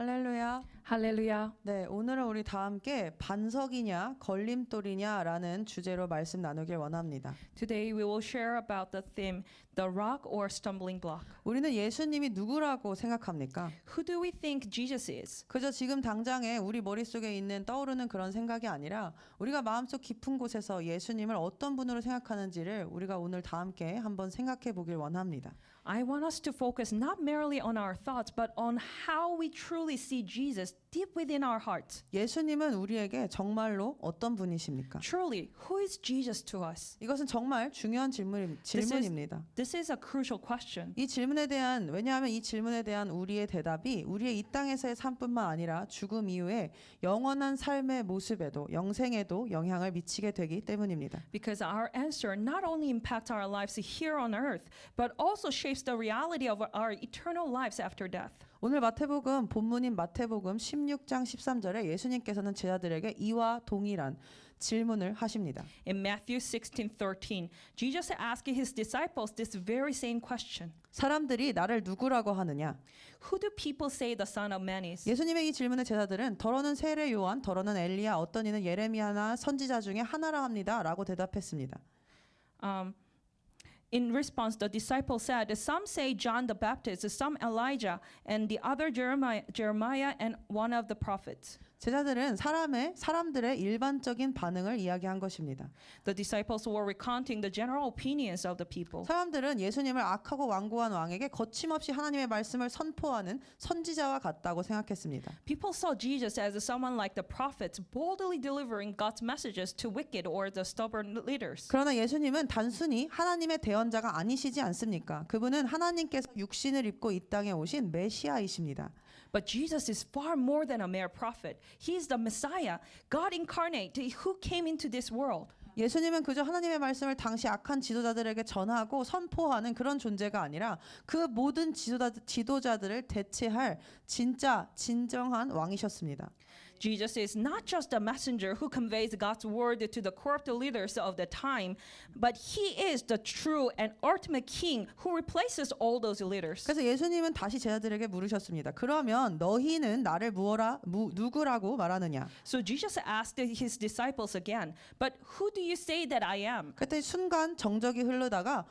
할렐루야. 할렐루야. 네, 오늘은 우리 다 함께 반석이냐 걸림돌이냐라는 주제로 말씀 나누길 원합니다. Today we will share about the theme, the rock or stumbling block. 우리는 예수님이 누구라고 생각합니까? Who do we think Jesus is? 그저 지금 당장에 우리 머릿속에 있는 떠오르는 그런 생각이 아니라 우리가 마음속 깊은 곳에서 예수님을 어떤 분으로 생각하는지를 우리가 오늘 다 함께 한번 생각해 보길 원합니다. I want us to focus not merely on our thoughts, but on how we truly see Jesus deep within our hearts. 예수님은 우리에게 정말로 어떤 분이십니까? Truly, who is Jesus to us? 이것은 정말 중요한 질문입니다. This is a crucial question. 왜냐하면 이 질문에 대한 우리의 대답이 우리의 이 땅에서의 삶뿐만 아니라 죽음 이후에 영원한 삶의 모습에도 영생에도 영향을 미치게 되기 때문입니다. Because our answer not only impacts our lives here on earth, but also shapes the reality of our eternal lives after death. 오늘 본문인 마태복음 16장 13절에 예수님께서는 제자들에게 이와 동일한 질문을 하십니다. In Matthew 16:13, Jesus asked his disciples this very same question. 사람들이 나를 누구라고 하느냐? Who do people say the Son of Man is? 예수님의 이 질문에 제자들은 더러는 세례 요한, 더러는 엘리야, 어떤 이는 예레미야나 선지자 중에 하나라 합니다라고 대답했습니다. In response, the disciples said, some say John the Baptist, some Elijah, and the other Jeremiah and one of the prophets. 제자들은 사람들의 일반적인 반응을 이야기한 것입니다. The disciples were recounting the general opinions of the people. 사람들은 예수님을 악하고 완고한 왕에게 거침없이 하나님의 말씀을 선포하는 선지자와 같다고 생각했습니다. People saw Jesus as someone like the prophets, boldly delivering God's messages to wicked or the stubborn leaders. 그러나 예수님은 단순히 하나님의 대언자가 아니시지 않습니까? 그분은 하나님께서 육신을 입고 이 땅에 오신 메시아이십니다. But Jesus is far more than a mere prophet. He is the Messiah, God incarnate, who came into this world. 예수님은 그저 하나님의 말씀을 당시 악한 지도자들에게 전하고 선포하는 그런 존재가 아니라 그 모든 지도자들을 대체할 진정한 왕이셨습니다. Jesus is not just a messenger who conveys God's word to the corrupt leaders of the time, but he is the true and ultimate king who replaces all those leaders. 그래서 예수님은 다시 제자들에게 물으셨습니다. 그러면 너희는 나를 누구라고 말하느냐? So Jesus asked his disciples again, but who do you say that I am? 그때 순간 정적이 흐르다가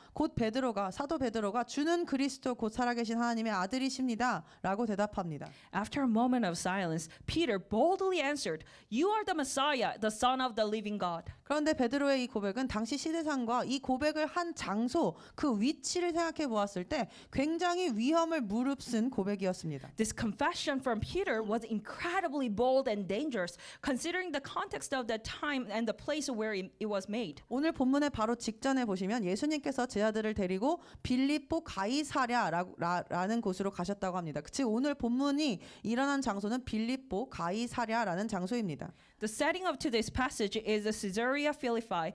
사도 베드로가 주는 그리스도 곧 살아계신 하나님의 아들이십니다 라고 대답합니다. After a moment of silence, Peter boldly answered, "You are the Messiah, the Son of the living God." 그런데 베드로의 이 고백은 당시 시대상과 이 고백을 한 장소, 그 위치를 생각해 보았을 때 굉장히 위험을 무릅쓴 고백이었습니다. This confession from Peter was incredibly bold and dangerous, considering the context of the time and the place where it was made. 오늘 본문의 바로 직전에 보시면 예수님께서 제자들을 데리고 빌립보 가이사랴라는 곳으로 가셨다고 합니다. 즉 오늘 본문이 일어난 장소는 빌립보 가이사랴라는 장소입니다. The setting of today's passage is Caesarea Philippi.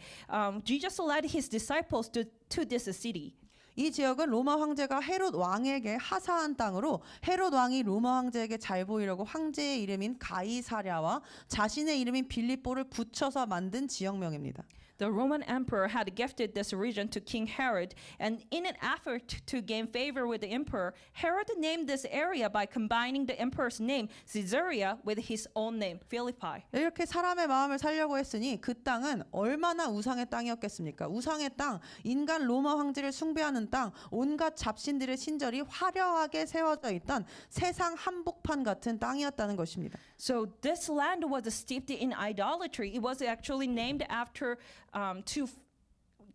Jesus led his disciples to this city. 이 지역은 로마 황제가 헤롯 왕에게 하사한 땅으로 헤롯 왕이 로마 황제에게 잘 보이려고 황제의 이름인 가이사랴와 자신의 이름인 빌립보를 붙여서 만든 지역명입니다. The Roman emperor had gifted this region to King Herod, and in an effort to gain favor with the emperor, Herod named this area by combining the emperor's name, Caesarea, with his own name, Philippi. 이렇게 사람의 마음을 살려고 했으니 그 땅은 얼마나 우상의 땅이었겠습니까? 우상의 땅, 인간 로마 황제를 숭배하는 땅, 온갖 잡신들의 신절이 화려하게 세워져 있던 세상 한복판 같은 땅이었다는 것입니다. So this land was steeped in idolatry. It was actually named after to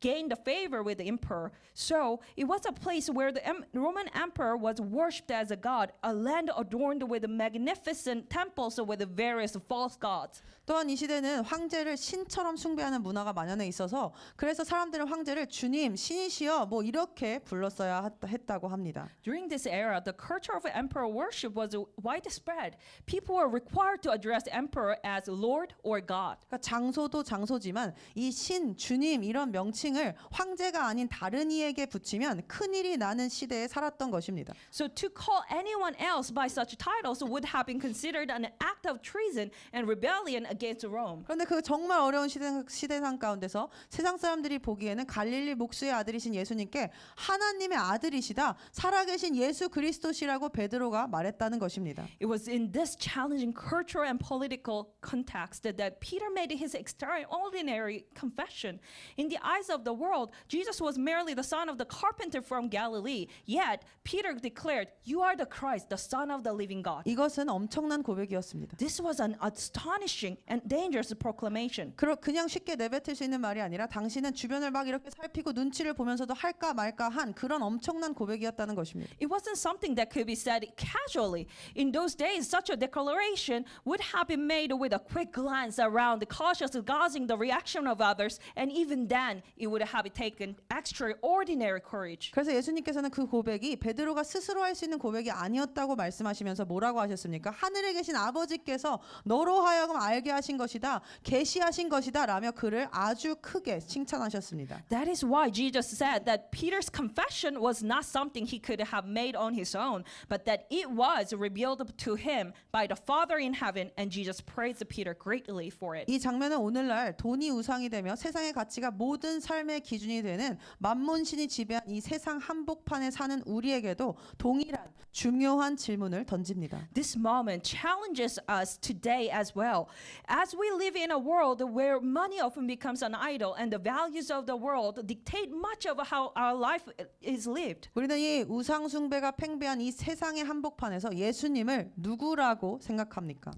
gain the favor with the emperor. So it was a place where the Roman emperor was worshipped as a god, a land adorned with magnificent temples with various false gods. 또한 이 시대는 황제를 신처럼 숭배하는 문화가 만연해 있어서 그래서 사람들은 황제를 주님, 신이시여 뭐 이렇게 불렀어야 했다고 합니다. During this era, the culture of emperor worship was widespread. People were required to address the emperor as Lord or God. 그러니까 장소도 장소지만 이 신, 주님 이런 명칭 호칭을 황제가 아닌 다른 이에게 붙이면 큰일이 나는 시대에 살았던 것입니다. So to call anyone else by such titles would have been considered an act of treason and rebellion against Rome. 그런데 그 정말 어려운 시대상 가운데서 세상 사람들이 보기에는 갈릴리 목수의 아들이신 예수님께 하나님의 아들이시다, 살아계신 예수 그리스도시라고 베드로가 말했다는 것입니다. It was in this challenging cultural and political context that Peter made his extraordinary confession. In the eyes of the world, Jesus was merely the son of the carpenter from Galilee. Yet Peter declared, "You are the Christ, the Son of the living God." 이것은 엄청난 고백이었습니다. This was an astonishing and dangerous proclamation. 그냥 쉽게 내뱉을 수 있는 말이 아니라 당신은 주변을 막 이렇게 살피고 눈치를 보면서도 할까 말까 한 그런 엄청난 고백이었다는 것입니다. It wasn't something that could be said casually. In those days, such a declaration would have been made with a quick glance around, cautiously gauging the reaction of others, and even then, it would have taken extraordinary courage. 그래서 예수님께서는 그 고백이 베드로가 스스로 할 수 있는 고백이 아니었다고 말씀하시면서 뭐라고 하셨습니까? 하늘에 계신 아버지께서 너로 하여금 알게 하신 것이다, 계시하신 것이다 라며 그를 아주 크게 칭찬하셨습니다. That is why Jesus said that Peter's confession was not something he could have made on his own, but that it was revealed to him by the Father in heaven, and Jesus praised Peter greatly for it. 이 장면은 오늘날 돈이 우상이 되며 세상의 가치가 모든 삶의 기준이 되는 만몬신이 지배한 이 세상 한복판에 사는 우리에게도 동일한 중요한 질문을 던집니다. This moment challenges us today as well. As we live in a world where money often becomes an idol and the values of the world dictate much of how our life is lived. 우리는 이 우상 숭배가 팽배한 이 세상의 한복판에서 예수님을 누구라고 생각합니까?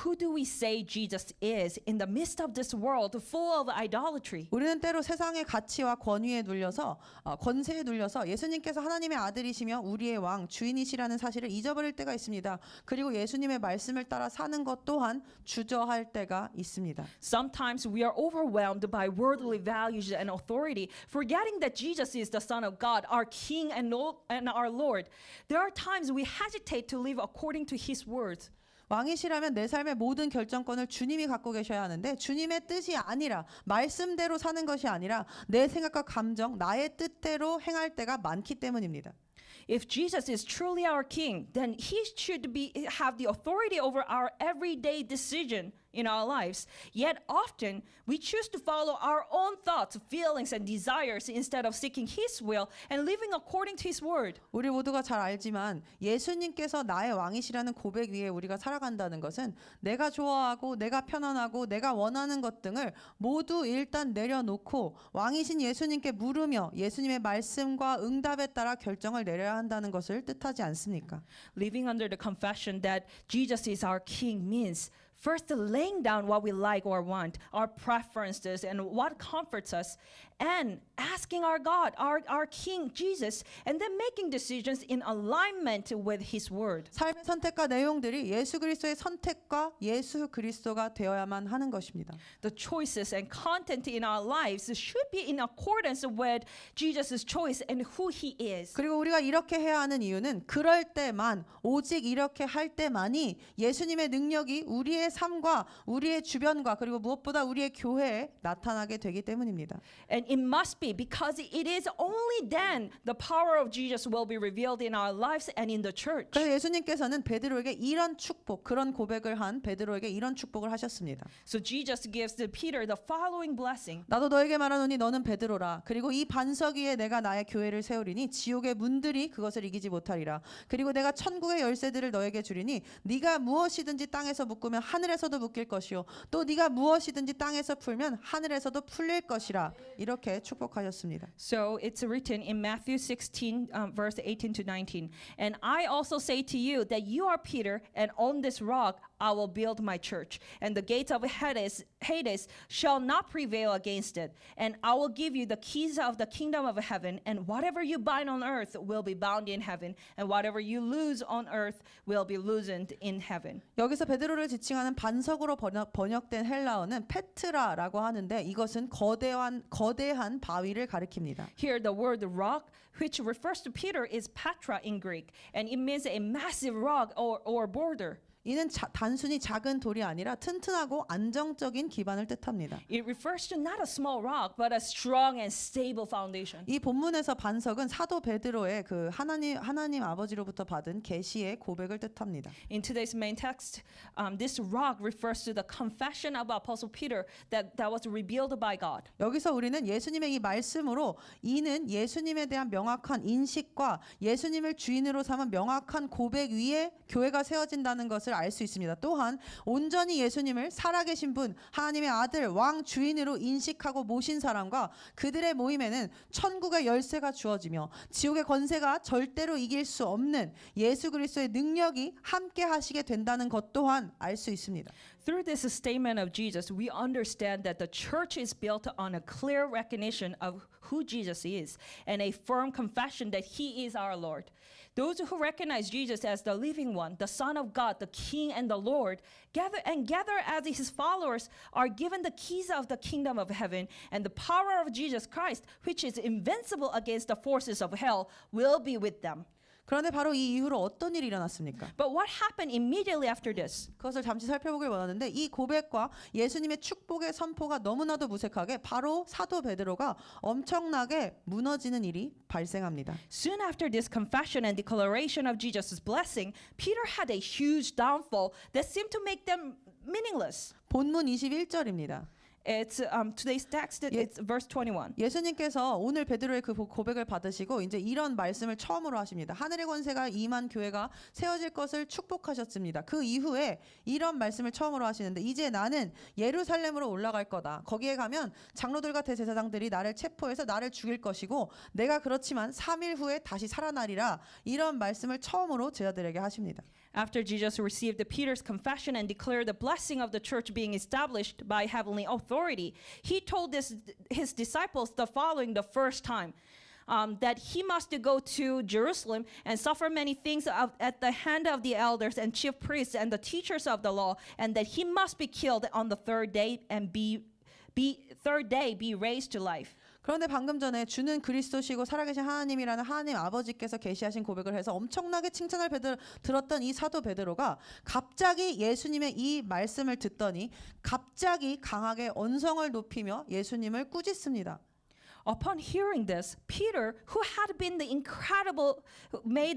Who do we say Jesus is in the midst of this world full of idolatry? 우리는 때로 세상의 가치와 권위에 눌려서 권세에 눌려서 예수님께서 하나님의 아들이시며 우리의 왕 주인이시라는 사실을 잊어버릴 때가 있습니다. 그리고 예수님의 말씀을 따라 사는 것 또한 주저할 때가 있습니다. Sometimes we are overwhelmed by worldly values and authority, forgetting that Jesus is the Son of God, our King and our Lord. There are times we hesitate to live according to His words. 왕이시라면 내 삶의 모든 결정권을 주님이 갖고 계셔야 하는데 주님의 뜻이 아니라 말씀대로 사는 것이 아니라 내 생각과 감정, 나의 뜻대로 행할 때가 많기 때문입니다. If Jesus is truly our King, then He should have the authority over our everyday decision in our lives. Yet often we choose to follow our own thoughts, feelings, and desires instead of seeking His will and living according to His word. 우리 모두가 잘 알지만 예수님께서 나의 왕이시라는 고백 위에 우리가 살아간다는 것은 내가 좋아하고 내가 편안하고 내가 원하는 것 등을 모두 일단 내려놓고 왕이신 예수님께 물으며 예수님의 말씀과 응답에 따라 결정을 내려야 한다는 것을 뜻하지 않습니까? Living under the confession that Jesus is our King means first laying down what we like or want, our preferences and what comforts us, and asking our God, our King Jesus, and then making decisions in alignment with His word. 삶의 선택과 내용들이 예수 그리스도의 선택과 예수 그리스도가 되어야만 하는 것입니다. The choices and content in our lives should be in accordance with Jesus' choice and who He is. 그리고 우리가 이렇게 해야 하는 이유는 그럴 때만, 오직 이렇게 할 때만이 예수님의 능력이 우리의 삶과 우리의 주변과 그리고 무엇보다 우리의 교회에 나타나게 되기 때문입니다. And it must be because it is only then the power of Jesus will be revealed in our lives and in the church. 그래서 예수님께서는 베드로에게 이런 축복, 그런 고백을 한 베드로에게 이런 축복을 하셨습니다. So Jesus gives to Peter the following blessing. 나도 너에게 말하노니 너는 베드로라. 그리고 이 반석 위에 내가 나의 교회를 세우리니 지옥의 문들이 그것을 이기지 못하리라. 그리고 내가 천국의 열쇠들을 너에게 주리니 네가 무엇이든지 땅에서 묶으면 하늘에서도 묶일 것이요 또 네가 무엇이든지 땅에서 풀면 하늘에서도 풀릴 것이라. 이렇게 축복하셨습니다. So it's written in Matthew 16, verse 18 to 19. And I also say to you that you are Peter, and on this rock I will build my church, and the gates of Hades shall not prevail against it. And I will give you the keys of the kingdom of heaven, and whatever you bind on earth will be bound in heaven, and whatever you loose on earth will be loosened in heaven. 여기서 베드로를 지칭하는 반석으로 번역된 헬라어는 페트라라고 하는데 이것은 거대한 바위를 가리킵니다. Here the word rock, which refers to Peter, is Petra in Greek, and it means a massive rock or boulder. 이는 단순히 작은 돌이 아니라 튼튼하고 안정적인 기반을 뜻합니다. It refers to not a small rock, but a strong and stable foundation. 이 본문에서 반석은 사도 베드로의 그 하나님 아버지로부터 받은 계시의 고백을 뜻합니다. In today's main text, this rock refers to the confession of Apostle Peter that was revealed by God. 여기서 우리는 예수님의 이 말씀으로 이는 예수님에 대한 명확한 인식과 예수님을 주인으로 삼은 명확한 고백 위에 교회가 세워진다는 것을 알 수 있습니다. 또한 온전히 예수님을 살아계신 분, 하나님의 아들, 왕, 주인으로 인식하고 모신 사람과 그들의 모임에는 천국의 열쇠가 주어지며 지옥의 권세가 절대로 이길 수 없는 예수 그리스도의 능력이 함께 하시게 된다는 것 또한 알 수 있습니다. Through this statement of Jesus, we understand that the church is built on a clear recognition of who Jesus is and a firm confession that he is our Lord. Those who recognize Jesus as the living one, the Son of God, the King and the Lord, gather as his followers are given the keys of the kingdom of heaven, and the power of Jesus Christ, which is invincible against the forces of hell, will be with them. 그런데 바로 이 이후로 어떤 일이 일어났습니까? But what happened immediately after this? 그것을 잠시 살펴보길 원하는데 이 고백과 예수님의 축복의 선포가 너무나도 무색하게 바로 사도 베드로가 엄청나게 무너지는 일이 발생합니다. Soon after this confession and declaration of Jesus' blessing, Peter had a huge downfall that seemed to make them meaningless. 본문 21절입니다. It's today's text. It's verse 21. 예수님께서 오늘 베드로의 그 고백을 받으시고 이제 이런 말씀을 처음으로 하십니다. 하늘의 권세가 임한 교회가 세워질 것을 축복하셨습니다. 그 이후에 이런 말씀을 처음으로 하시는데 이제 나는 예루살렘으로 올라갈 거다. 거기에 가면 장로들과 대제사장들이 나를 체포해서 나를 죽일 것이고 내가 그렇지만 3일 후에 다시 살아나리라. 이런 말씀을 처음으로 제자들에게 하십니다. After Jesus received Peter's confession and declared the blessing of the church being established by heavenly authority, he told his disciples the following the first time. That he must go to Jerusalem and suffer many things at the hand of the elders and chief priests and the teachers of the law, and that he must be killed on the third day and be raised to life. 그런데 방금 전에 주는 그리스도시고 살아계신 하나님이라는 하나님 아버지께서 계시하신 고백을 해서 엄청나게 칭찬을 들었던 이 사도 베드로가 갑자기 예수님의 이 말씀을 듣더니 갑자기 강하게 언성을 높이며 예수님을 꾸짖습니다. Upon hearing this, Peter, who had made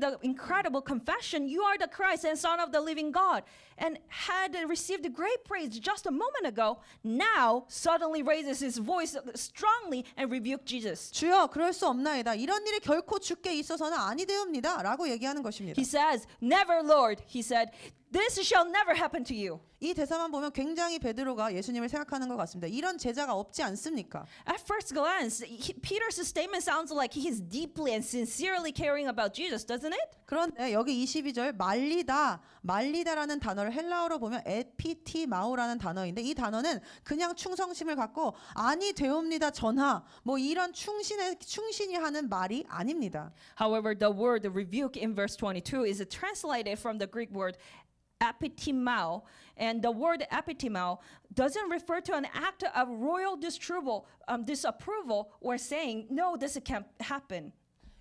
the incredible confession, "You are the Christ and Son of the living God," and had received great praise just a moment ago, now suddenly raises his voice strongly and rebuked Jesus. 주여, 그럴 수 없나이다. 이런 일이 결코 주께 있어서는 아니되옵니다. 라고 얘기하는 것입니다. He says, "Never, Lord," he said. "This shall never happen to you." 이 대사만 보면 굉장히 베드로가 예수님을 생각하는 것 같습니다. 이런 제자가 없지 않습니까? At first glance, Peter's statement sounds like he's deeply and sincerely caring about Jesus, doesn't it? 그런데 여기 22절 말리다라는 단어를 헬라어로 보면 에피티마오라는 단어인데 이 단어는 그냥 충성심을 갖고 아니 되옵니다 전하 뭐 이런 충신이 하는 말이 아닙니다. However, the word rebuke in verse 22 is translated from the Greek word epitimao, and the word epitimao doesn't refer to an act of royal disapproval or saying, "No, this can't happen."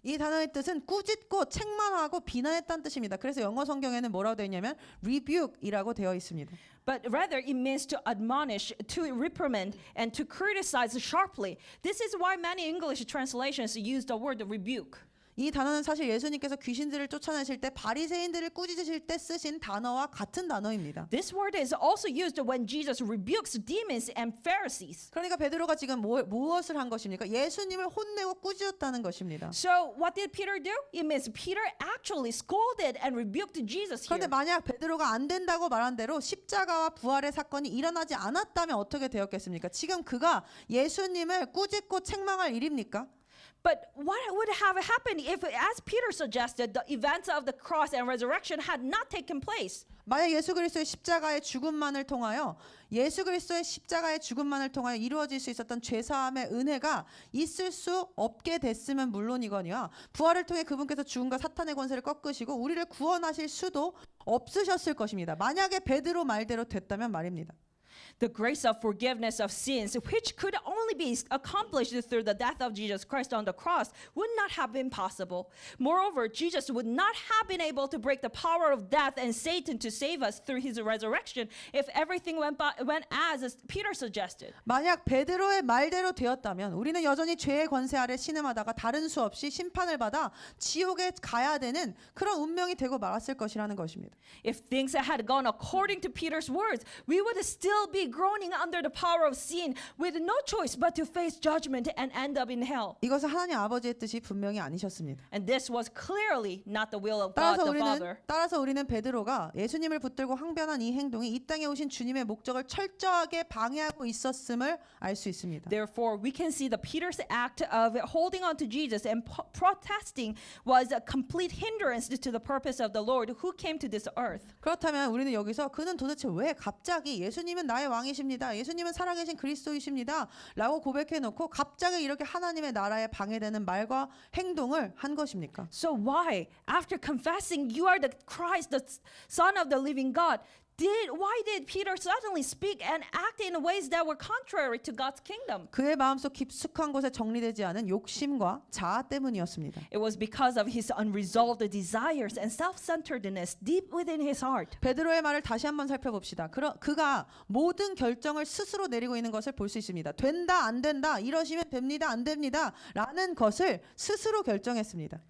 이 단어의 뜻은 꾸짖고 책망하고 비난했다는 뜻입니다. 그래서 영어 성경에는 뭐라고 되어 있냐면 rebuke이라고 되어 있습니다. But rather it means to admonish, to reprimand, and to criticize sharply. This is why many English translations use the word rebuke. 이 단어는 사실 예수님께서 귀신들을 쫓아내실 때 바리새인들을 꾸짖으실 때 쓰신 단어와 같은 단어입니다. This word is also used when Jesus rebukes demons and Pharisees. 그러니까 베드로가 지금 무엇을 한 것입니까? 예수님을 혼내고 꾸짖었다는 것입니다. So what did Peter do? It means Peter actually scolded and rebuked Jesus here. 그런데 만약 베드로가 안 된다고 말한 대로 십자가와 부활의 사건이 일어나지 않았다면 어떻게 되었겠습니까? 지금 그가 예수님을 꾸짖고 책망할 일입니까? But what would have happened if, as Peter suggested, the events of the cross and resurrection had not taken place? 만약 예수 그리스도의 십자가의 죽음만을 통하여 이루어질 수 있었던 죄사함의 은혜가 있을 수 없게 됐으면 물론이거니와 부활을 통해 그분께서 죽음과 사탄의 권세를 꺾으시고 우리를 구원하실 수도 없으셨을 것입니다. 만약에 베드로 말대로 됐다면 말입니다. The grace of forgiveness of sins, which could only be accomplished through the death of Jesus Christ on the cross, would not have been possible. Moreover, Jesus would not have been able to break the power of death and Satan to save us through his resurrection if everything went as Peter suggested. 만약 베드로의 말대로 되었다면 우리는 여전히 죄의 권세 아래 신음하다가 다른 수 없이 심판을 받아 지옥에 가야 되는 그런 운명이 되고 말았을 것이라는 것입니다. If things had gone according to Peter's words, we would still be groaning under the power of sin with no choice but to face judgment and end up in hell. 이것은 하나님 아버지의 뜻이 분명히 아니셨습니다. And this was clearly not the will of God the Father. 따라서 우리는 베드로가 예수님을 붙들고 항변한 이 행동이 이 땅에 오신 주님의 목적을 철저하게 방해하고 있었음을 알 수 있습니다. Therefore, we can see that Peter's act of holding on to Jesus and protesting was a complete hindrance to the purpose of the Lord who came to this earth. 그렇다면 우리는 여기서 그는 도대체 왜 갑자기 예수님은 나의 왕이십니다. 예수님은 살아계신 그리스도이십니다. 라고 고백해놓고 갑자기 이렇게 하나님의 나라에 방해되는 말과 행동을 한 것입니까? So why, after confessing you are the Christ, the Son of the living God, why did Peter suddenly speak and act in ways that were contrary to God's kingdom? 그의 마음속 깊숙한 곳에 정리되지 않은 욕심과 자아 때문이었습니다. It was because of his unresolved desires and self-centeredness deep within his heart. 베드로의 말을 다시 한번 살펴봅시다. 그가 모든 결정을 스스로 내리고 있는 것을 볼 수 있습니다. 된다, 안 된다, 이러시면 됩니다, 안 됩니다 라는 것을 스스로 결정했습니다.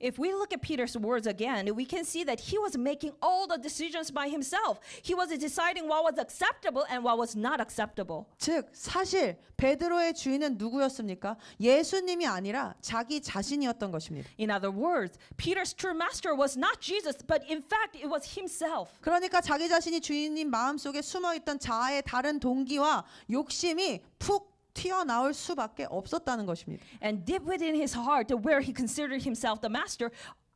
If we look at Peter's words again, we can see that he was making all the decisions by himself. He was deciding what was acceptable and what was not acceptable. 즉 사실 베드로의 주인은 누구였습니까? 예수님이 아니라 자기 자신이었던 것입니다. In other words, Peter's true master was not Jesus, but in fact it was himself. 그러니까 자기 자신이 주인인 마음속에 숨어있던 자아의 다른 동기와 욕심이 푹 튀어나올 수밖에 없었다는 것입니다. And deep within his heart, where he considered himself the master,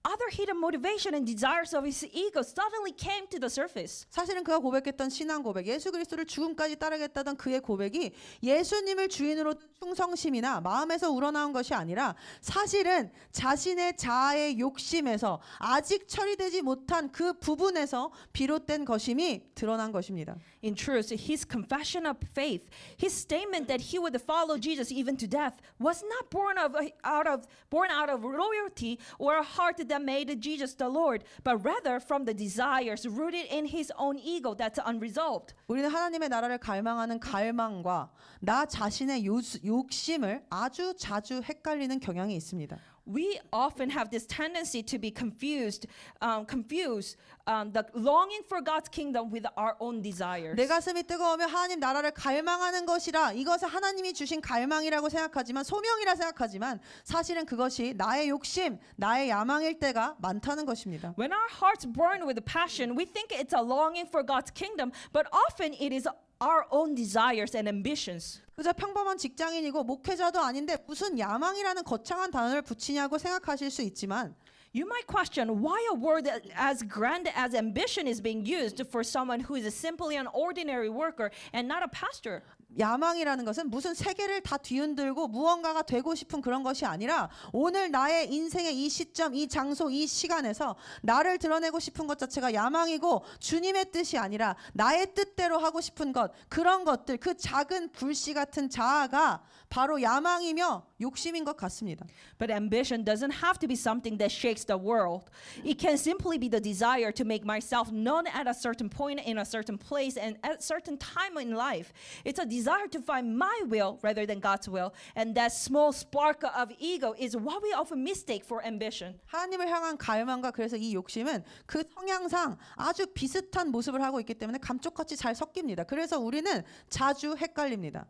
other hidden motivation and desires of his ego suddenly came to the surface. 사실은 그가 고백했던 신앙 고백, 예수 그리스도를 죽음까지 따르겠다던 그의 고백이 예수님을 주인으로 둔 충성심이나 마음에서 우러나온 것이 아니라 사실은 자신의 자아의 욕심에서 아직 처리되지 못한 그 부분에서 비롯된 것임이 드러난 것입니다. In truth, his confession of faith, his statement that he would follow Jesus even to death, was not born out of loyalty or a heart that made Jesus the Lord, but rather from the desires rooted in his own ego that's unresolved. 우리는 하나님의 나라를 갈망하는 갈망과 나 자신의 욕심을 아주 자주 헷갈리는 경향이 있습니다. We often have this tendency to be confuse the longing for God's kingdom with our own desires. 내 가슴이 뜨거우면 하나님 나라를 갈망하는 것이라 이것을 하나님이 주신 갈망이라고 생각하지만 소명이라 생각하지만 사실은 그것이 나의 욕심, 나의 야망일 때가 많다는 것입니다. When our hearts burn with passion, we think it's a longing for God's kingdom, but often it is our own desires and ambitions. 그저 평범한 직장인이고 목회자도 아닌데 무슨 야망이라는 거창한 단어를 붙이냐고 생각하실 수 있지만 You might question why a word as grand as ambition is being used for someone who is simply an ordinary worker and not a pastor. 야망이라는 것은 무슨 세계를 다 뒤흔들고 무언가가 되고 싶은 그런 것이 아니라 오늘 나의 인생의 이 시점, 이 장소, 이 시간에서 나를 드러내고 싶은 것 자체가 야망이고 주님의 뜻이 아니라 나의 뜻대로 하고 싶은 것, 그런 것들, 그 작은 불씨 같은 자아가 바로 야망이며 욕심인 것 같습니다. But ambition doesn't have to be something that shakes the world. It can simply be the desire to make myself known at a certain point in a certain place and at a certain time in life. It's a desire to find my will rather than God's will. And that small spark of ego is what we often mistake for ambition. 하나님을 향한 갈망과 그래서 이 욕심은 그 성향상 아주 비슷한 모습을 하고 있기 때문에 감쪽같이 잘 섞입니다. 그래서 우리는 자주 헷갈립니다.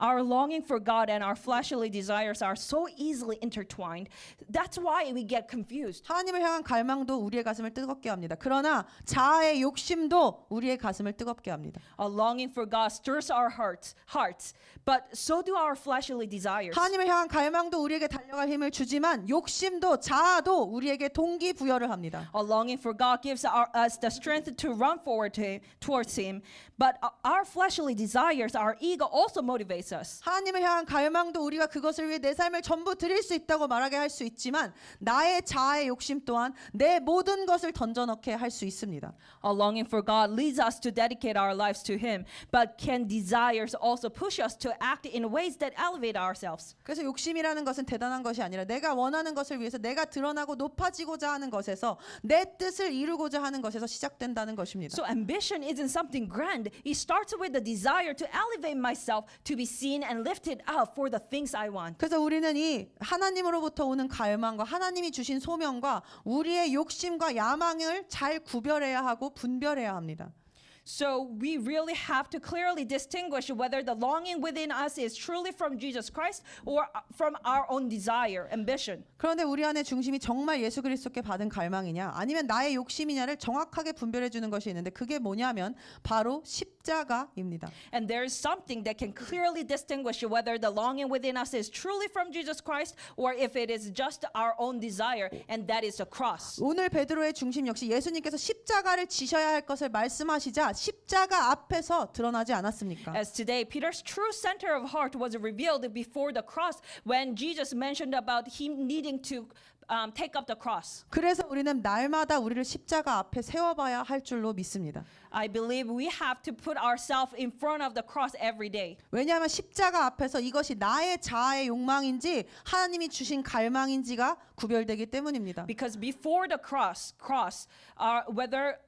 Our longing for God and our fleshly desires are so easily intertwined. That's why we get confused. 하나님을 향한 갈망도 우리의 가슴을 뜨겁게 합니다. 그러나 자아의 욕심도 우리의 가슴을 뜨겁게 합니다. A longing for God stirs our hearts, but so do our fleshly desires. 하나님을 향한 갈망도 우리에게 달려갈 힘을 주지만 욕심도 자아도 우리에게 동기부여를 합니다. A longing for God gives us the strength to run forward towards Him, but our fleshly desires, our ego also motivates us. 하나님을 향한 갈망도 우리가 그것을 위해 내 삶을 전부 드릴 수 있다고 말하게 할 수 있지만 나의 자아의 욕심 또한 내 모든 것을 던져넣게 할 수 있습니다. Our longing for God leads us to dedicate our lives to Him, but can desires also push us to act in ways that elevate ourselves? 그래서 욕심이라는 것은 대단한 것이 아니라 내가 원하는 것을 위해서 내가 드러나고 높아지고자 하는 것에서 내 뜻을 이루고자 하는 것에서 시작된다는 것입니다. So ambition isn't something grand. It starts with the desire to elevate myself, to be seen and lifted up for the things I want. 그래서 우리는 이 하나님으로부터 오는 갈망과 하나님이 주신 소명과 우리의 욕심과 야망을 잘 구별해야 하고 분별해야 합니다. So we really have to clearly distinguish whether the longing within us is truly from Jesus Christ or from our own desire, ambition. 그런데 우리 안의 중심이 정말 예수 그리스도께 받은 갈망이냐 아니면 나의 욕심이냐를 정확하게 분별해 주는 것이 있는데 그게 뭐냐면 바로 십자가입니다. And there is something that can clearly distinguish whether the longing within us is truly from Jesus Christ or if it is just our own desire, and that is the cross. 오늘 베드로의 중심 역시 예수님께서 십자가를 지셔야 할 것을 말씀하시자 십자가 앞에서 드러나지 않았습니까? As today, Peter's true center of heart was revealed before the cross when Jesus mentioned about him needing to take up the cross. 그래서 우리는 날마다 우리를 십자가 앞에 세워봐야 할 줄로 믿습니다. I believe we have to put ourselves in front of the cross every day. 왜냐하면 십자가 앞에서 이것이 나의 자아의 욕망인지 하나님이 주신 갈망인지가 구별되기 때문입니다. Because before the cross, whether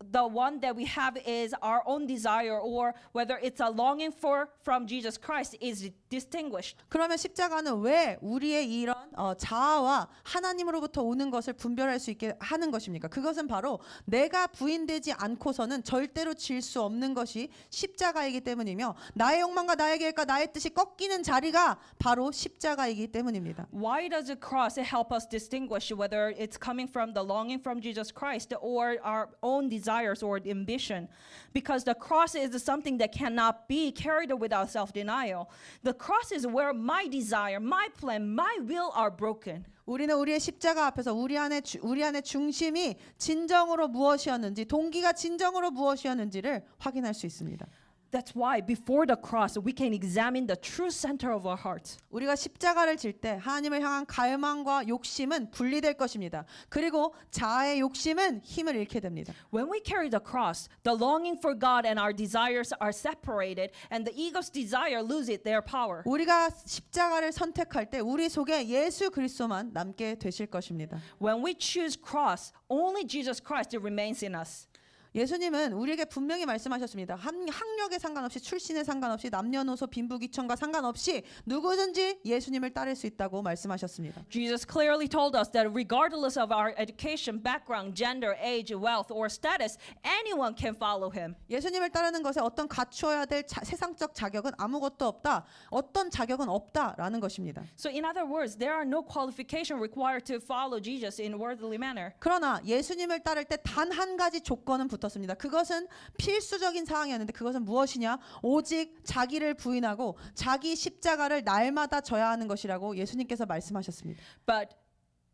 the one that we have is our own desire or whether it's a longing from Jesus Christ is distinguished. 그러면 십자가는 왜 우리의 이런 자아와 하나님으로부터 오는 것을 분별할 수 있게 하는 것입니까? 그것은 바로 내가 부인되지 않고서는 절대로 질 수 없는 것이 십자가이기 때문이며 나의 욕망과 나의 계획과 나의 뜻이 꺾이는 자리가 바로 십자가이기 때문입니다. Why does the cross help us distinguish whether it's coming from the longing from Jesus Christ or our own desires or ambition? Because the cross is something that cannot be carried without self-denial. The cross is where my desire, my plan, my will are broken. 우리는 우리의 십자가 앞에서 우리 안의 중심이 진정으로 무엇이었는지 동기가 진정으로 무엇이었는지를 확인할 수 있습니다. That's why before the cross we can examine the true center of our hearts. 우리가 십자가를 질 때 하나님을 향한 갈망과 욕심은 분리될 것입니다. 그리고 자아의 욕심은 힘을 잃게 됩니다. When we carry the cross, the longing for God and our desires are separated, and the ego's desire loses their power. 우리가 십자가를 선택할 때 우리 속에 예수 그리스도만 남게 되실 것입니다. When we choose cross, only Jesus Christ remains in us. 예수님은 우리에게 분명히 말씀하셨습니다. 학력에 상관없이 출신에 상관없이 남녀노소 빈부귀천과 상관없이 누구든지 예수님을 따를 수 있다고 말씀하셨습니다. Jesus clearly told us that regardless of our education, background, gender, age, wealth, or status, anyone can follow him. 예수님을 따르는 것에 어떤 갖추어야 될 세상적 자격은 아무것도 없다. 어떤 자격은 없다라는 것입니다. So in other words, there are no qualification required to follow Jesus in worldly manner. 그러나 예수님을 따를 때 단 한 가지 조건은 붙었습니다. 그것은 필수적인 사항이었는데 그것은 무엇이냐? 오직 자기를 부인하고 자기 십자가를 날마다 져야 하는 것이라고 예수님께서 말씀하셨습니다. But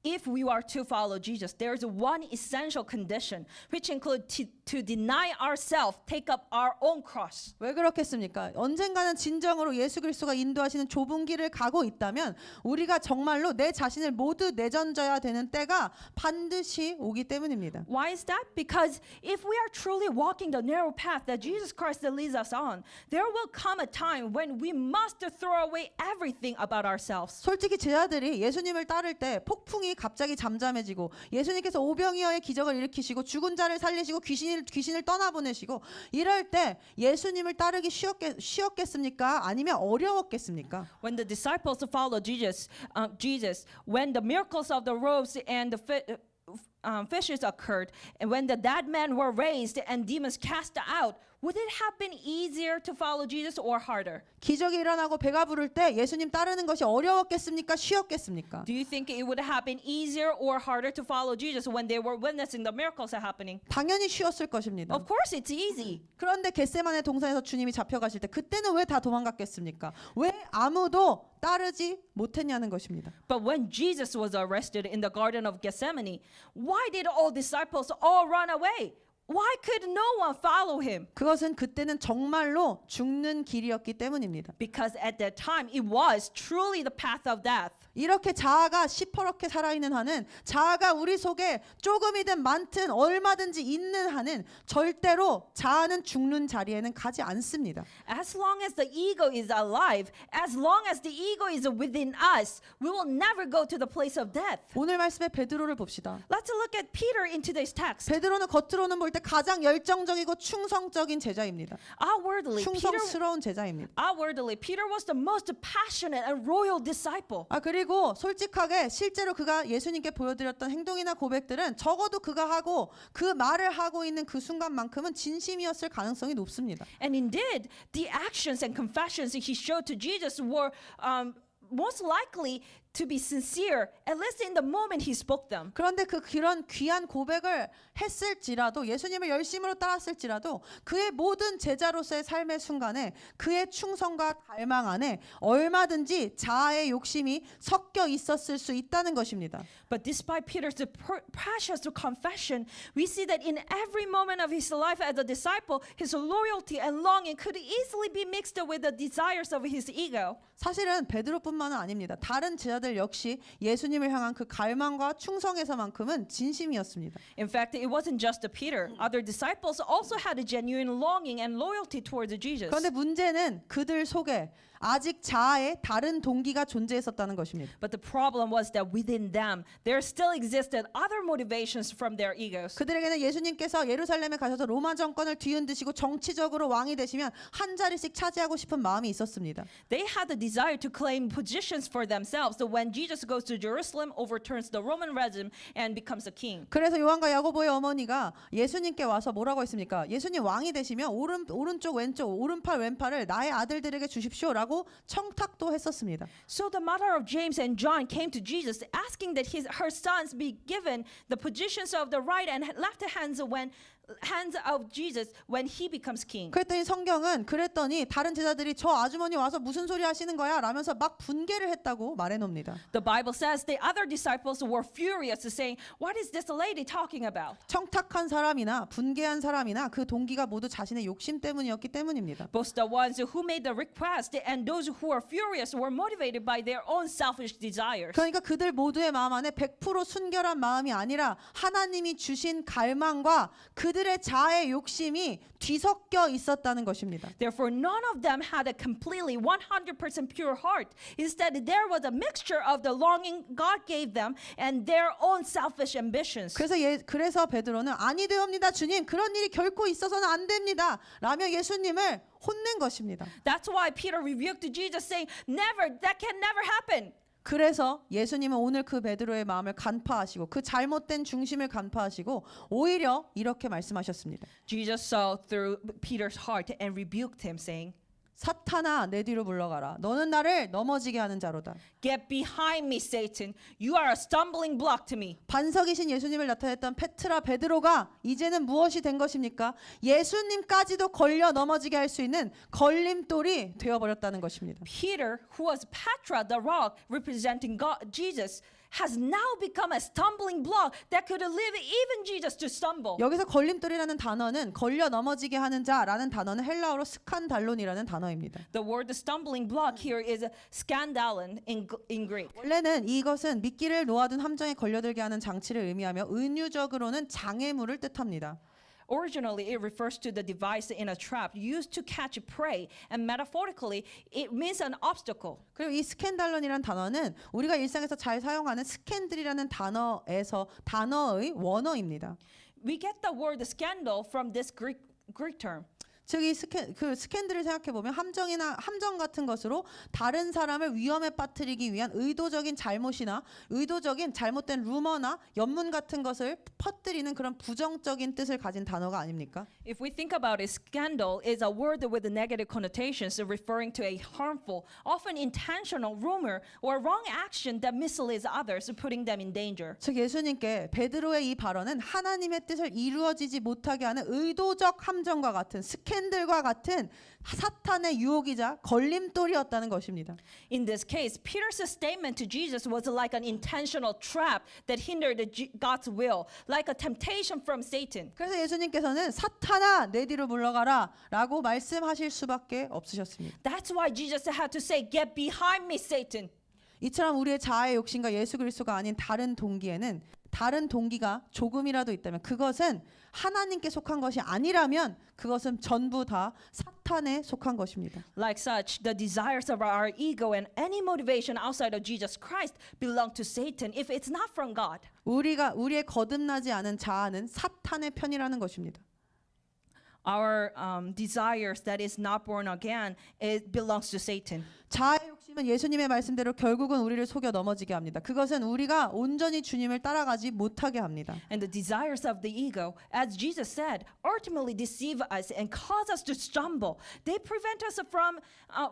if we are to follow Jesus, there is one essential condition, which includes to deny ourselves, take up our own cross. 왜 그렇겠습니까? 언젠가는 진정으로 예수 그리스도가 인도하시는 좁은 길을 가고 있다면 우리가 정말로 내 자신을 모두 내던져야 되는 때가 반드시 오기 때문입니다. Why is that? Because if we are truly walking the narrow path that Jesus Christ leads us on, there will come a time when we must throw away everything about ourselves. 솔직히 제자들이 예수님을 따를 때 폭풍이 갑자기 잠잠해지고 예수님께서 오병이어의 기적을 일으키시고 죽은 자를 살리시고 귀신을 떠나보내시고 이럴 때 예수님을 따르기 쉬웠겠습니까? 아니면 어려웠겠습니까? When the disciples followed Jesus, when the miracles of the robes and the fishes occurred, and when the dead men were raised and demons cast out, would it have been easier to follow Jesus or harder? 기적이 일어나고 배가 부를 때 예수님 따르는 것이 어려웠겠습니까? 쉬웠겠습니까? Do you think it would have been easier or harder to follow Jesus when they were witnessing the miracles happening? 당연히 쉬웠을 것입니다. Of course, it's easy. 그런데 겟세마네 동산에서 주님이 잡혀가실 때 그때는 왜 다 도망갔겠습니까? 왜 아무도 따르지 못했냐는 것입니다. But when Jesus was arrested in the Garden of Gethsemane, why did all disciples all run away? Why could no one follow him? 그것은 그때는 정말로 죽는 길이었기 때문입니다. Because at that time, it was truly the path of death. 이렇게 자아가 시퍼렇게 살아있는 한은, 자아가 우리 속에 조금이든 많든 얼마든지 있는 한은 절대로 자아는 죽는 자리에는 가지 않습니다. As long as the ego is alive, as long as the ego is within us, we will never go to the place of death. 오늘 말씀의 베드로를 봅시다. Let's look at Peter in today's text. 베드로는 겉으로는 볼 때 가장 열정적이고 충성적인 제자입니다. Outwardly, 충성스러운 제자입니다. Peter was the most passionate and royal disciple. 그리고 솔직하게 실제로 그가 예수님께 보여드렸던 행동이나 고백들은 적어도 그가 하고 그 말을 하고 있는 그 순간만큼은 진심이었을 가능성이 높습니다. And indeed, the actions and confessions he showed to Jesus were most likely to be sincere, at least in the moment he spoke them. 그런데 그런 귀한 고백을 했을지라도, 예수님을 열심으로 따랐을지라도 그의 모든 제자로서의 삶의 순간에 그의 충성과 갈망 안에 얼마든지 자아의 욕심이 섞여 있었을 수 있다는 것입니다. But despite Peter's precious confession, we see that in every moment of his life as a disciple, his loyalty and longing could easily be mixed with the desires of his ego. 사실은 베드로뿐만은 아닙니다. 다른 제자들 역시 예수님을 향한 그 갈망과 충성에서만큼은 진심이었습니다. In fact, it wasn't just Peter. Other disciples also had a genuine longing and loyalty towards Jesus. 그런데 문제는 그들 속에 아직 자아의 다른 동기가 존재했었다는 것입니다. But the problem was that within them, there still existed other motivations from their egos. 그들에게는 예수님께서 예루살렘에 가셔서 로마 정권을 뒤흔드시고 정치적으로 왕이 되시면 한 자리씩 차지하고 싶은 마음이 있었습니다. They had the desire to claim positions for themselves. So when Jesus goes to Jerusalem, overturns the Roman regime and becomes a king. 그래서 요한과 야고보의 어머니가 예수님께 와서 뭐라고 했습니까? 예수님 왕이 되시면 오른쪽 왼쪽 오른팔 왼팔을 나의 아들들에게 주십시오라고 청탁도 했었습니다. So the mother of James and John came to Jesus asking that her sons be given the positions of the right and left hands of Jesus when he becomes king. 그랬더니 성경은 그랬더니 다른 제자들이 저 아주머니 와서 무슨 소리 하시는 거야? 라면서 막 분개를 했다고 말해놉니다. The Bible says the other disciples were furious, saying, "What is this lady talking about?" 청탁한 사람이나 분개한 사람이나 그 동기가 모두 자신의 욕심 때문이었기 때문입니다. Both the ones who made the request and those who were furious were motivated by their own selfish desires. 그러니까 그들 모두의 마음 안에 100% 순결한 마음이 아니라 하나님이 주신 갈망과 그들의 자아의 욕심이 뒤섞여 있었다는 것입니다. Therefore, none of them had a completely 100% pure heart. Instead, there was a mixture of the longing God gave them and their own selfish ambitions. 그래서 베드로는 아니되옵니다 주님, 그런 일이 결코 있어서는 안 됩니다 라며 예수님을 혼낸 것입니다. That's why Peter rebuked Jesus, saying, "Never, that can never happen." 그래서 예수님은 오늘 그 베드로의 마음을 간파하시고 그 잘못된 중심을 간파하시고 오히려 이렇게 말씀하셨습니다. Jesus saw through Peter's heart and rebuked him, saying, 사탄아 내 뒤로 물러가라. 너는 나를 넘어지게 하는 자로다. "Get behind me, Satan. You are a stumbling block to me." 반석이신 예수님을 나타냈던 페트라 베드로가 이제는 무엇이 된 것입니까? 예수님까지도 걸려 넘어지게 할 수 있는 걸림돌이 되어버렸다는 것입니다. Peter, who was Petra, the rock representing God, Jesus, has now become a stumbling block that could lead even Jesus to stumble. 여기서 걸림돌이라는 단어는 걸려 넘어지게 하는 자라는 단어는 헬라어로 스칸달론이라는 단어입니다. The word stumbling block here is skandalon in Greek. 원래는 이것은 미끼를 놓아둔 함정에 걸려들게 하는 장치를 의미하며 은유적으로는 장애물을 뜻합니다. Originally, it refers to the device in a trap used to catch prey, and metaphorically, it means an obstacle. 그리고 이 스캔달론이라는 단어는 우리가 일상에서 잘 사용하는 스캔들이라는 단어의 원어입니다. We get the word scandal from this Greek term. 즉 이 스캔들을 생각해 보면 함정 같은 것으로 다른 사람을 위험에 빠뜨리기 위한 의도적인 잘못이나 의도적인 잘못된 루머나 연문 같은 것을 퍼뜨리는 그런 부정적인 뜻을 가진 단어가 아닙니까? If we think about it, scandal is a word with negative connotations referring to a harmful, often intentional rumor or wrong action that misleads others, putting them in danger. 즉 예수님께 베드로의 이 발언은 하나님의 뜻을 이루어지지 못하게 하는 의도적 함정과 같은 스캔 스캔들과 같은 사탄의 유혹이자 걸림돌이었다는 것입니다. In this case, Peter's statement to Jesus was like an intentional trap that hindered God's will, like a temptation from Satan. 그래서 예수님께서는 사탄아 내 뒤로 물러가라 라고 말씀하실 수밖에 없으셨습니다. That's why Jesus had to say, "Get behind me, Satan." 이처럼 우리의 자아의 욕심과 예수 그리스도가 아닌 다른 동기에는 다른 동기가 조금이라도 있다면 그것은 하나님께 속한 것이 아니라면 그것은 전부 다 사탄에 속한 것입니다. Like such, the desires of our ego and any motivation outside of Jesus Christ belong to Satan if it's not from God. 우리의 거듭나지 않은 자아는 사탄의 편이라는 것입니다. Our desires that is not born again, it belongs to Satan. 자아의 욕심은 예수님의 말씀대로 결국은 우리를 속여 넘어지게 합니다. 그것은 우리가 온전히 주님을 따라가지 못하게 합니다. And the desires of the ego, as Jesus said, ultimately deceive us and cause us to stumble. They prevent us from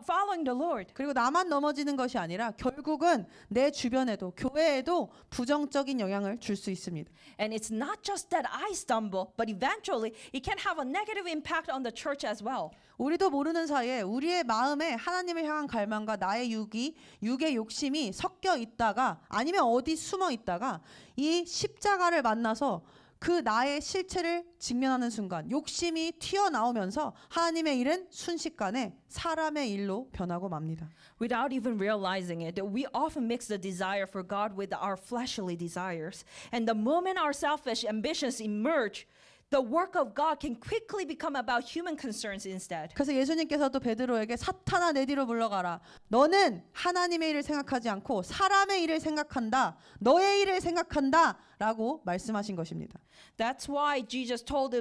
following the Lord. 그리고 나만 넘어지는 것이 아니라 결국은 내 주변에도 교회에도 부정적인 영향을 줄 수 있습니다. And it's not just that I stumble, but eventually it can have a negative impact on the church as well. 우리도 모르는 사이에 우리의 마음에 하나님을 향한 갈망과 나의 육의 욕심이 섞여 있다가 아니면 어디 숨어 있다가 이 십자가를 만나서 그 나의 실체를 직면하는 순간 욕심이 튀어나오면서 하나님의 일은 순식간에 사람의 일로 변하고 맙니다. Without even realizing it, we often mix the desire for God with our fleshly desires. And the moment our selfish ambitions emerge, the work of God can quickly become about human concerns instead. 그래서 예수님께서도 베드로에게 사탄아 내 뒤로 물러가라. 너는 하나님의 일을 생각하지 않고 사람의 일을 생각한다. 너의 일을 생각한다. 라고 말씀하신 것입니다. That's why Jesus told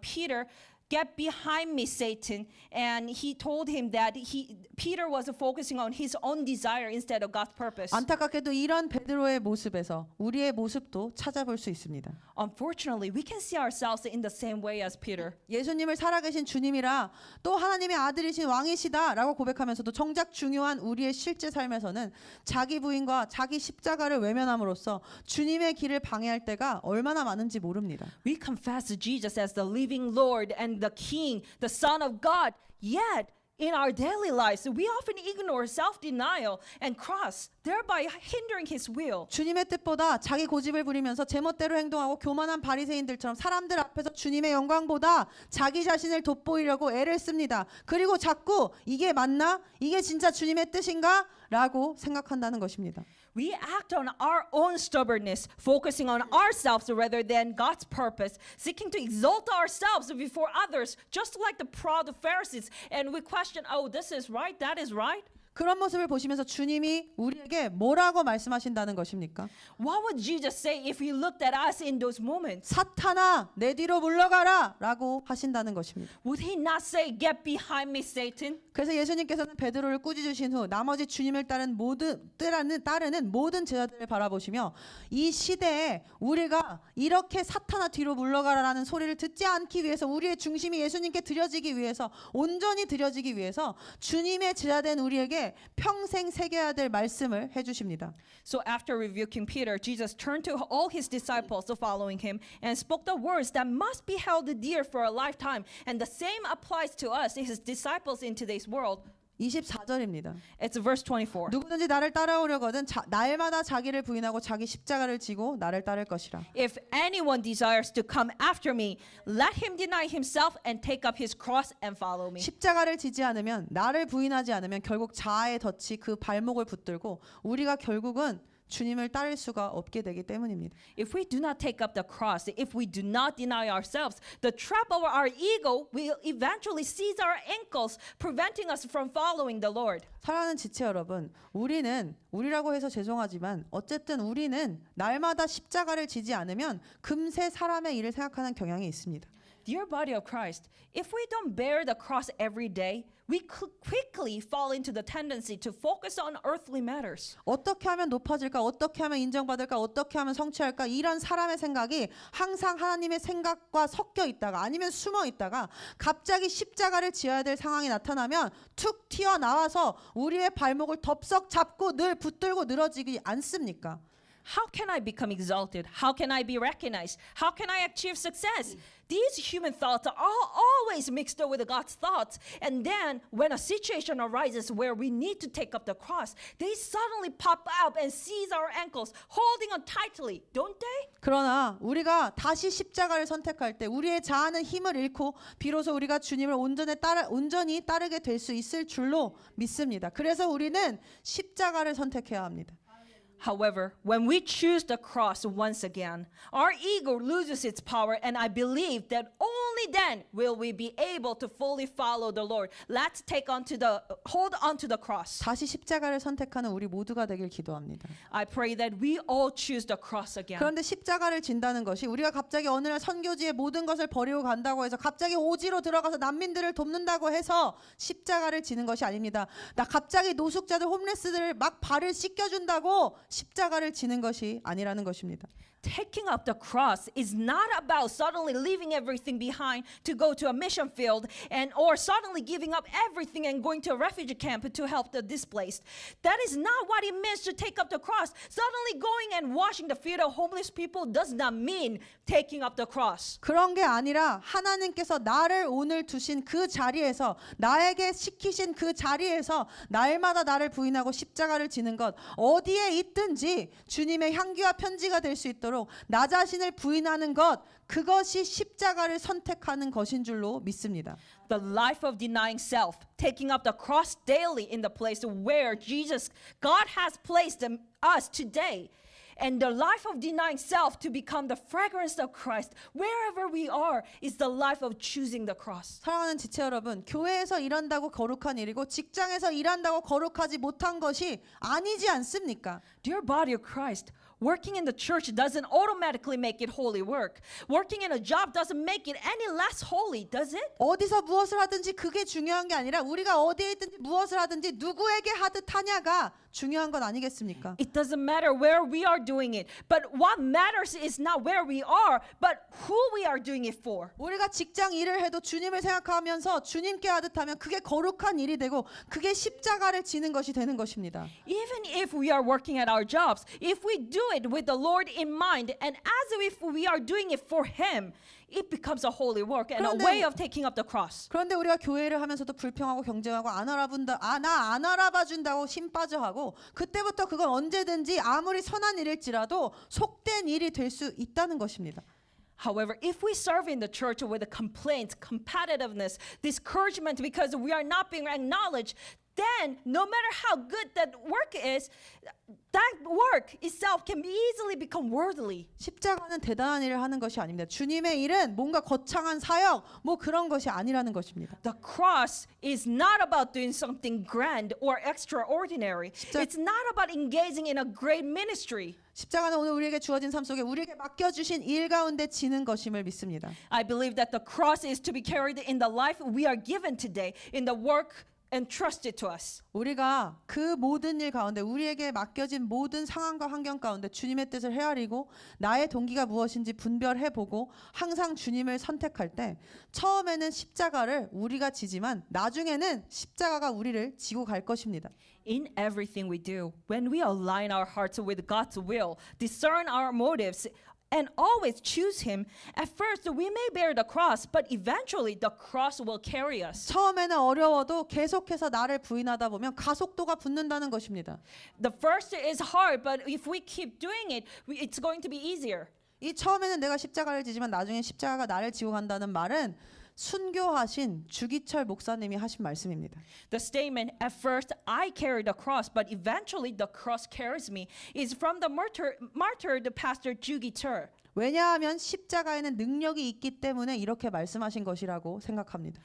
Peter, "Get behind me, Satan." And he told him that Peter was focusing on his own desire instead of God's purpose. 안타깝게도 이런 베드로의 모습에서 우리의 모습도 찾아볼 수 있습니다. Unfortunately, we can see ourselves in the same way as Peter. 예수님을 살아계신 주님이라 또 하나님의 아들이신 왕이시다라고 고백하면서도 정작 중요한 우리의 실제 삶에서는 자기 부인과 자기 십자가를 외면함으로써 주님의 길을 방해할 때가 얼마나 많은지 모릅니다. We confess Jesus as the living Lord and the King, the Son of God, yet in our daily lives, we often ignore self-denial and cross, thereby hindering His will. 주님의 뜻보다 자기 고집을 부리면서 제멋대로 행동하고 교만한 바리새인들처럼 사람들 앞에서 주님의 영광보다 자기 자신을 돋보이려고 애를 씁니다. 그리고 자꾸 이게 맞나? 이게 진짜 주님의 뜻인가? 라고 생각한다는 것입니다. We act on our own stubbornness, focusing on ourselves rather than God's purpose, seeking to exalt ourselves before others, just like the proud Pharisees. And we question, oh, this is right, that is right. 그런 모습을 보시면서 주님이 우리에게 뭐라고 말씀하신다는 것입니까? What would Jesus say if He looked at us in those moments? 사탄아 내 뒤로 물러가라 라고 하신다는 것입니다. Would He not say, "Get behind me, Satan"? 그래서 예수님께서는 베드로를 꾸짖으신 후 나머지 주님을 따르는 모든 제자들을 바라보시며 이 시대에 우리가 이렇게 사탄아 뒤로 물러가라라는 소리를 듣지 않기 위해서 우리의 중심이 예수님께 드려지기 위해서 온전히 드려지기 위해서 주님의 제자된 우리에게 평생 새겨야 될 말씀을 해주십니다. So after rebuking Peter, Jesus turned to all His disciples following Him and spoke the words that must be held dear for a lifetime. And the same applies to us, His disciples in today's world. 24절입니다. It's verse 24. 누구든지 나를 따라오려거든 날마다 자기를 부인하고 자기 십자가를 지고 나를 따를 것이라. If anyone desires to come after me, let him deny himself and take up his cross and follow me. 십자가를 지지 않으면 나를 부인하지 않으면 결국 자아의 덫이 그 발목을 붙들고 우리가 결국은 주님을 따를 수가 없게 되기 때문입니다. If we do not take up the cross, if we do not deny ourselves, the trap of our ego will eventually seize our ankles, preventing us from following the Lord. 사랑하는 지체 여러분, 우리라고 해서 죄송하지만 어쨌든 우리는 날마다 십자가를 지지 않으면 금세 사람의 일을 생각하는 경향이 있습니다. Dear body of Christ, if we don't bear the cross every day, we quickly fall into the tendency to focus on earthly matters. 어떻게 하면 높아질까? 어떻게 하면 인정받을까? 어떻게 하면 성취할까? 이런 사람의 생각이 항상 하나님의 생각과 섞여 있다가 아니면 숨어 있다가 갑자기 십자가를 지어야 될 상황이 나타나면 툭 튀어나와서 우리의 발목을 덥석 잡고 늘 붙들고 늘어지지 않습니까? How can I become exalted? How can I be recognized? How can I achieve success? These human thoughts are always mixed up with God's thoughts. And then when a situation arises where we need to take up the cross, they suddenly pop up and seize our ankles, holding on tightly, don't they? 그러나 우리가 다시 십자가를 선택할 때 우리의 자아는 힘을 잃고 비로소 우리가 주님을 온전히 따르게 될 수 있을 줄로 믿습니다. 그래서 우리는 십자가를 선택해야 합니다. However, when we choose the cross once again, our ego loses its power, and I believe that only then will we be able to fully follow the Lord. Let's hold on to the cross. 다시 십자가를 선택하는 우리 모두가 되길 기도합니다. I pray that we all choose the cross again. 그런데 십자가를 진다는 것이 우리가 갑자기 어느 날 선교지에 모든 것을 버리고 간다고 해서 갑자기 오지로 들어가서 난민들을 돕는다고 해서 십자가를 지는 것이 아닙니다. 나 갑자기 노숙자들 홈레스들을 막 발을 씻겨준다고 십자가를 지는 것이 아니라는 것입니다. Taking up the cross is not about suddenly leaving everything behind to go to a mission field or suddenly giving up everything and going to a refugee camp to help the displaced. That is not what it means to take up the cross. Suddenly going and washing the feet of homeless people does not mean taking up the cross. 그런 게 아니라 하나님께서 나를 오늘 두신 그 자리에서 나에게 시키신 그 자리에서 날마다 나를 부인하고 십자가를 지는 것 어디에 있든지 주님의 향기와 편지가 될 수 있도록 나 자신을 부인하는 것 그것이 십자가를 선택하는 것인 줄로 믿습니다. The life of denying self, taking up the cross daily in the place where God has placed us today. And the life of denying self to become the fragrance of Christ wherever we are is the life of choosing the cross. 사랑하는 지체 여러분, 교회에서 일한다고 거룩한 일이고 직장에서 일한다고 거룩하지 못한 것이 아니지 않습니까? Dear body of Christ, working in the church doesn't automatically make it holy work. Working in a job doesn't make it any less holy, does it? 어디서 무엇을 하든지 그게 중요한 게 아니라 우리가 어디에 있든지 무엇을 하든지 누구에게 하듯 하냐가 중요한 것 아니겠습니까? It doesn't matter where we are doing it. But what matters is not where we are, but who we are doing it for. 우리가 직장 일을 해도 주님을 생각하면서 주님께 하듯 하면 그게 거룩한 일이 되고 그게 십자가를 지는 것이 되는 것입니다. Even if we are working at our jobs, if we do it with the Lord in mind and as if we are doing it for Him, it becomes a holy work and a way of taking up the cross. 그런데 우리가 교회를 하면서도 불평하고 경쟁하고 나 안 알아봐 준다고 힘 빠져하고 그때부터 그건 언제든지 아무리 선한 일일지라도 속된 일이 될 수 있다는 것입니다. However, if we serve in the church with a complaint, competitiveness, discouragement because we are not being acknowledged, then no matter how good that work is, that work itself can easily become worldly. 십자가는 대단한 일을 하는 것이 아닙니다. 주님의 일은 뭔가 거창한 사역 뭐 그런 것이 아니라는 것입니다. The cross is not about doing something grand or extraordinary. It's not about engaging in a great ministry. 십자가는 오늘 우리에게 주어진 삶 속에 우리에게 맡겨주신 일 가운데 지는 것임을 믿습니다. I believe that the cross is to be carried in the life we are given today, in the work entrusted to us. 우리가 그 모든 일 가운데 우리에게 맡겨진 모든 상황과 환경 가운데 주님의 뜻을 헤아리고 나의 동기가 무엇인지 분별해보고 항상 주님을 선택할 때 처음에는 십자가를 우리가 지지만 나중에는 십자가가 우리를 지고 갈 것입니다. In everything we do, when we align our hearts with God's will, discern our motives, and always choose Him, at first we may bear the cross, but eventually the cross will carry us. 처음에는 어려워도 계속해서 나를 부인하다 보면 가속도가 붙는다는 것입니다. The first is hard, but if we keep doing it, it's going to be easier. 이 처음에는 내가 십자가를 지지만 나중에 십자가가 나를 지고 간다는 말은 순교하신 주기철 목사님이 하신 말씀입니다. The statement, at first I carry the cross, but eventually the cross carries me, is from the martyred pastor Ju Gi-chul. 왜냐하면 십자가에는 능력이 있기 때문에 이렇게 말씀하신 것이라고 생각합니다.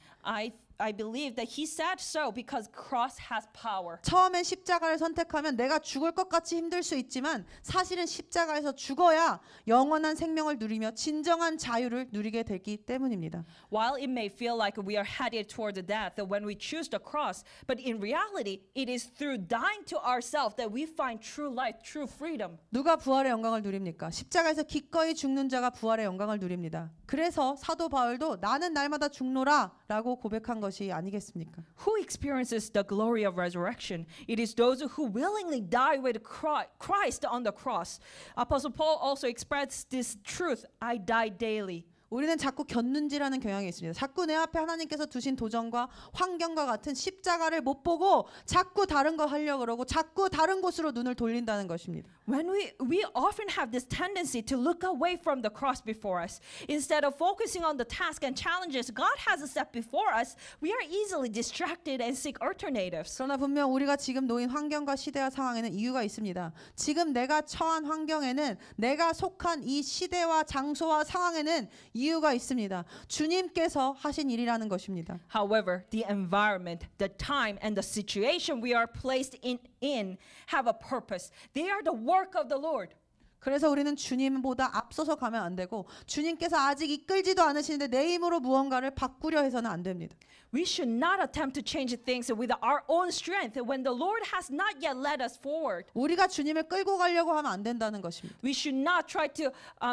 I believe that he said so because cross has power. 처음엔 십자가를 선택하면 내가 죽을 것 같이 힘들 수 있지만 사실은 십자가에서 죽어야 영원한 생명을 누리며 진정한 자유를 누리게 되기 때문입니다. While it may feel like we are headed toward death when we choose the cross, but in reality, it is through dying to ourselves that we find true life, true freedom. 누가 부활의 영광을 누립니까? 십자가에서 기꺼이 죽는 자가 부활의 영광을 누립니다. 그래서 사도 바울도 나는 날마다 죽노라라고 고백한 것이 아니겠습니까? Who experiences the glory of resurrection? It is those who willingly die with Christ on the cross. Apostle Paul also expressed this truth, I die daily. 우리는 자꾸 곁눈질하는 경향이 있습니다. 자꾸 내 앞에 하나님께서 두신 도전과 환경과 같은 십자가를 못 보고 자꾸 다른 거 하려고 그러고 자꾸 다른 곳으로 눈을 돌린다는 것입니다. When we often have this tendency to look away from the cross before us, instead of focusing on the task and challenges God has set before us, we are easily distracted and seek alternatives. 그러나 분명 우리가 지금 놓인 환경과 시대와 상황에는 이유가 있습니다. 지금 내가 처한 환경에는 내가 속한 이 시대와 장소와 상황에는 이유가 있습니다. 주님께서 하신 일이라는 것입니다. However, the environment, the time, and the situation we are placed in have a purpose. They are the work of the Lord. 그래서 우리는 주님보다 앞서서 가면 안 되고 주님께서 아직 이끌지도 않으시는데 내 힘으로 무언가를 바꾸려 해서는 안 됩니다. We should not attempt to change things with our own strength when the Lord has not yet led us forward. 우리가 주님을 끌고 가려고 하면 안 된다는 것입니다. We should not try to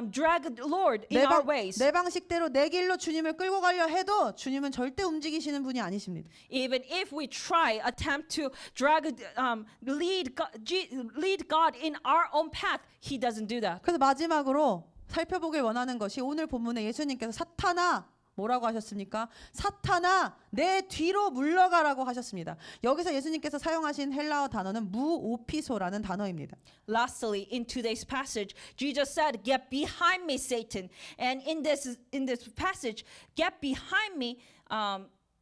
drag the Lord in our ways. 내 방식대로 내 길로 주님을 끌고 가려 해도 주님은 절대 움직이시는 분이 아니십니다. Even if we attempt to lead God in our own path, He doesn't do that. 그래서 마지막으로 살펴보길 원하는 것이 오늘 본문에 예수님께서 사탄아 뭐라고 하셨습니까? 사탄아 내 뒤로 물러가라고 하셨습니다. 여기서 예수님께서 사용하신 헬라어 단어는 무오피소라는 단어입니다. Lastly, in today's passage, Jesus said, "Get behind me, Satan." And in this passage, "Get behind me,"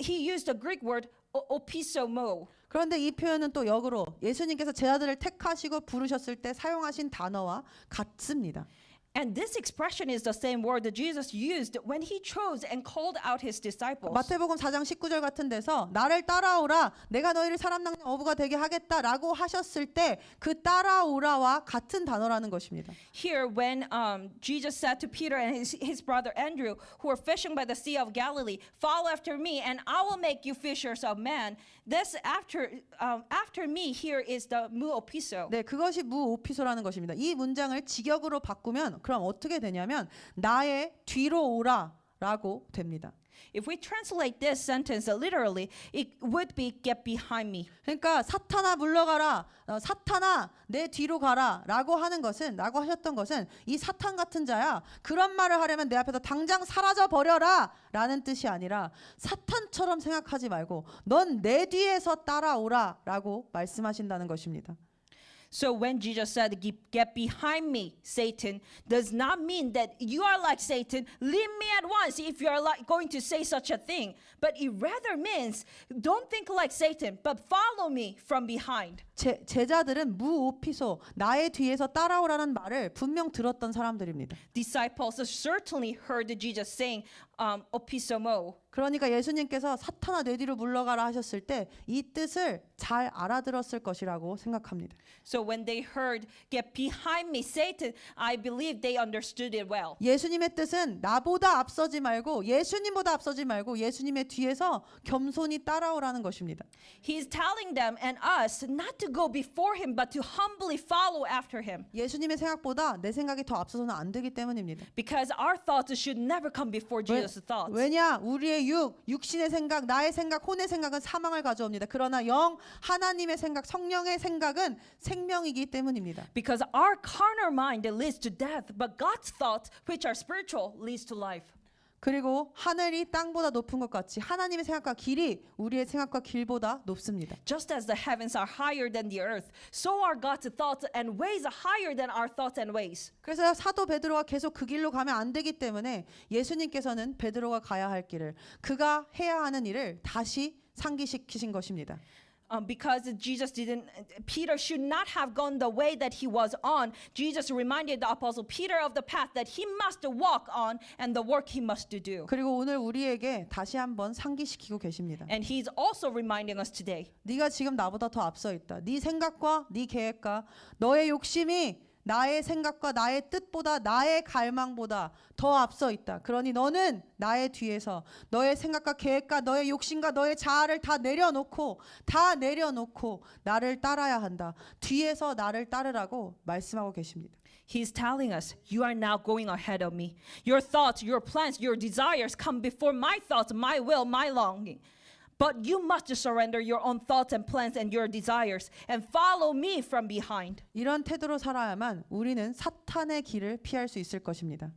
he used the Greek word opisomo. 그런데 이 표현은 또 역으로 예수님께서 제자들을 택하시고 부르셨을 때 사용하신 단어와 같습니다. And this expression is the same word that Jesus used when he chose and called out his disciples. 마태복음 4장 19절 같은 데서 나를 따라오라 내가 너희를 사람 낚는 어부가 되게 하겠다라고 하셨을 때 그 따라오라와 같은 단어라는 것입니다. Here when Jesus said to Peter and his brother Andrew who were fishing by the Sea of Galilee, "Follow after me and I will make you fishers of men." This after me here is the muopiso. 네, 그것이 무오피소라는 것입니다. 이 문장을 직역으로 바꾸면 그럼 어떻게 되냐면 나의 뒤로 오라라고 됩니다. If we translate this sentence literally, it would be "Get behind me." 그러니까 사탄아 물러가라, 사탄아 내 뒤로 가라라고 하셨던 것은 이 사탄 같은 자야. 그런 말을 하려면 내 앞에서 당장 사라져 버려라라는 뜻이 아니라 사탄처럼 생각하지 말고 넌 내 뒤에서 따라오라라고 말씀하신다는 것입니다. So when Jesus said, "Get behind me, Satan," does not mean that you are like Satan, leave me at once if you are going to say such a thing. But it rather means, don't think like Satan, but follow me from behind. 제자들은 무오피소 나의 뒤에서 따라오라는 말을 분명 들었던 사람들입니다. Disciples certainly heard Jesus saying, "Opisomo." 그러니까 예수님께서 사탄아 내 뒤로 물러가라 하셨을 때 이 뜻을 잘 알아들었을 것이라고 생각합니다. So when they heard, "Get behind me, Satan," I believe they understood it well. 예수님의 뜻은 나보다 앞서지 말고 예수님보다 앞서지 말고 예수님의 뒤에서 겸손히 따라오라는 것입니다. He is telling them and us not to go before him, but to humbly follow after him. 예수님의 생각보다 내 생각이 더 앞서서는 안 되기 때문입니다. Because our thoughts should never come before Jesus' thoughts. 왜냐? 우리의 육신의 생각, 나의 생각, 혼의 생각은 사망을 가져옵니다. 그러나 영, 하나님의 생각, 성령의 생각은 생명이기 때문입니다. Because our carnal mind leads to death, but God's thoughts, which are spiritual, leads to life. 그리고 하늘이 땅보다 높은 것 같이 하나님의 생각과 길이 우리의 생각과 길보다 높습니다. Just as the heavens are higher than the earth, so are God's thoughts and ways are higher than our thoughts and ways. 그래서 사도 베드로가 계속 그 길로 가면 안 되기 때문에 예수님께서는 베드로가 가야 할 길을 그가 해야 하는 일을 다시 상기시키신 것입니다. Because Peter should not have gone the way that he was on. Jesus reminded the apostle Peter of the path that he must walk on and the work he must do. 그리고 오늘 우리에게 다시 한번 상기시키고 계십니다. And he's also reminding us today. 네가 지금 나보다 더 앞서 있다. 네 생각과 네 계획과 너의 욕심이 나의 생각과 나의 뜻보다 나의 갈망보다 더 앞서 있다. 그러니 너는 나의 뒤에서 너의 생각과 계획과 너의 욕심과 너의 자아를 다 내려놓고 나를 따라야 한다. 뒤에서 나를 따르라고 말씀하고 계십니다. He's telling us, you are now going ahead of me. Your thoughts, your plans, your desires come before my thoughts, my will, my longing. But you must surrender your own thoughts and plans and your desires and follow me from behind. 이런 태도로 살아야만 우리는 사탄의 길을 피할 수 있을 것입니다.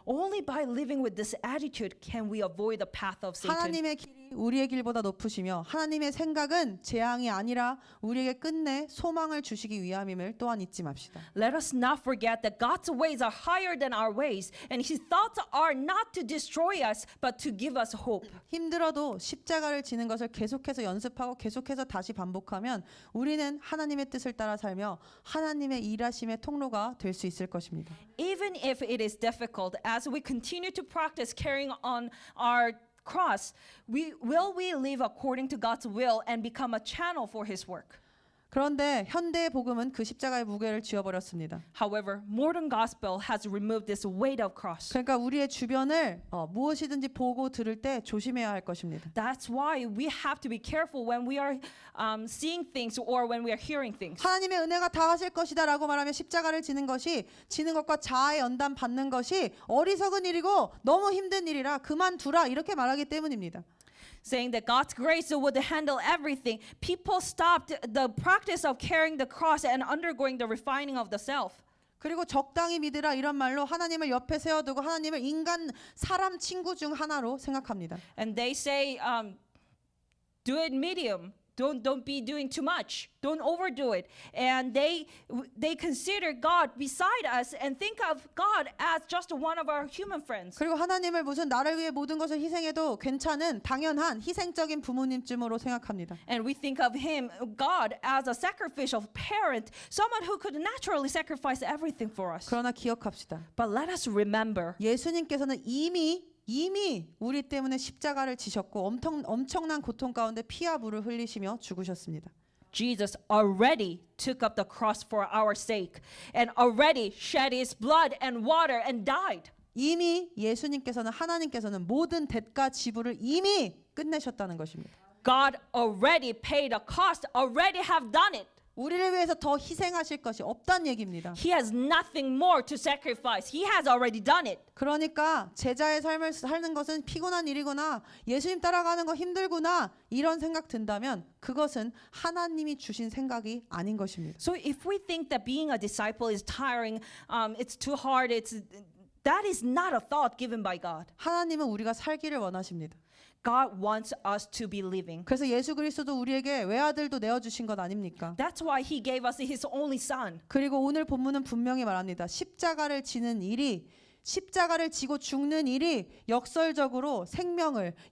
Only by living with this attitude can we avoid the path of Satan. 하나님의 길이 우리의 길보다 높으시며 하나님의 생각은 재앙이 아니라 우리에게 끝내 소망을 주시기 위함임을 또한 잊지 맙시다. Let us not forget that God's ways are higher than our ways, and His thoughts are not to destroy us, but to give us hope. 힘들어도 십자가를 지는 것을 계속해서 연습하고 계속해서 다시 반복하면 우리는 하나님의 뜻을 따라 살며 하나님의 일하심의 통로가 될 수 있을 것입니다. Even if it is difficult, as we continue to practice carrying on our cross, we live according to God's will and become a channel for His work. 그런데 현대의 복음은 그 십자가의 무게를 지워버렸습니다. However, modern gospel has removed this weight of cross. 그러니까 우리의 주변을 무엇이든지 보고 들을 때 조심해야 할 것입니다. That's why we have to be careful when we are seeing things or when we are hearing things. 하나님의 은혜가 다 하실 것이다라고 말하며 십자가를 지는 것과 자아의 연단 받는 것이 어리석은 일이고 너무 힘든 일이라 그만두라 이렇게 말하기 때문입니다. Saying that God's grace would handle everything, people stopped the practice of carrying the cross and undergoing the refining of the self. 그리고 적당히 믿으라 이런 말로 하나님을 옆에 세워두고 하나님을 사람 친구 중 하나로 생각합니다. And they say, do it medium. Don't be doing too much. Don't overdo it. And they consider God beside us and think of God as just one of our human friends. 그리고 하나님을 무슨 나를 위해 모든 것을 희생해도 괜찮은 당연한 희생적인 부모님쯤으로 생각합니다. And we think of Him, God, as a sacrificial parent, someone who could naturally sacrifice everything for us. 그러나 기억합시다. But let us remember, 예수님께서는 이미 우리 때문에 십자가를 지셨고 엄청난 고통 가운데 피와 물을 흘리시며 죽으셨습니다. Jesus already took up the cross for our sake and already shed His blood and water and died. 이미 하나님께서는 모든 대가 지불을 이미 끝내셨다는 것입니다. God already paid the cost, already have done it. 우리를 위해서 더 희생하실 것이 없다는 얘기입니다. He has nothing more to sacrifice. He has already done it. 그러니까 제자의 삶을 사는 것은 피곤한 일이구나, 예수님 따라가는 거 힘들구나 이런 생각 든다면 그것은 하나님이 주신 생각이 아닌 것입니다. So if we think that being a disciple is tiring, it's too hard, that is not a thought given by God. 하나님은 우리가 살기를 원하십니다. God wants us to be living. 그래서 예수 그리스도도 우리에게 외아들도 내어주신 것 아닙니까? That's why He gave us His only Son. 그리고 오늘 본문은 분명히 말합니다. 십자가를 지고 죽는 일이 역설적으로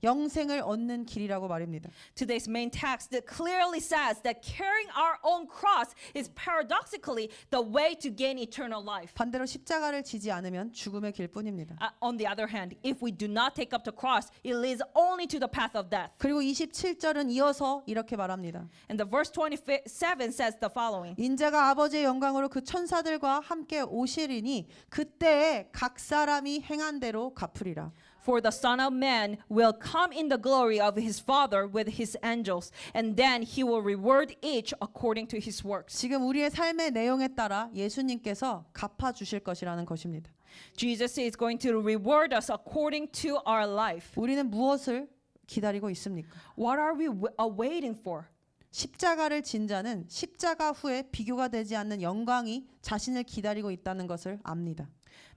영생을 얻는 길이라고 말입니다. Today's main text that clearly says that carrying our own cross is paradoxically the way to gain eternal life. 반대로 십자가를 지지 않으면 죽음의 길뿐입니다. On the other hand, if we do not take up the cross, it leads only to the path of death. 그리고 27절은 이어서 이렇게 말합니다. And the verse 27 says the following. 인자가 아버지의 영광으로 그 천사들과 함께 오시리니 그때에 각 사람이 행한 대로 갚으리라. For the Son of Man will come in the glory of His Father with His angels, and then He will reward each according to his works. 지금 우리의 삶의 내용에 따라 예수님께서 갚아주실 것이라는 것입니다. Jesus is going to reward us according to our life. 우리는 무엇을 기다리고 있습니까? What are we awaiting for? 십자가를 진 자는 십자가 후에 비교가 되지 않는 영광이 자신을 기다리고 있다는 것을 압니다.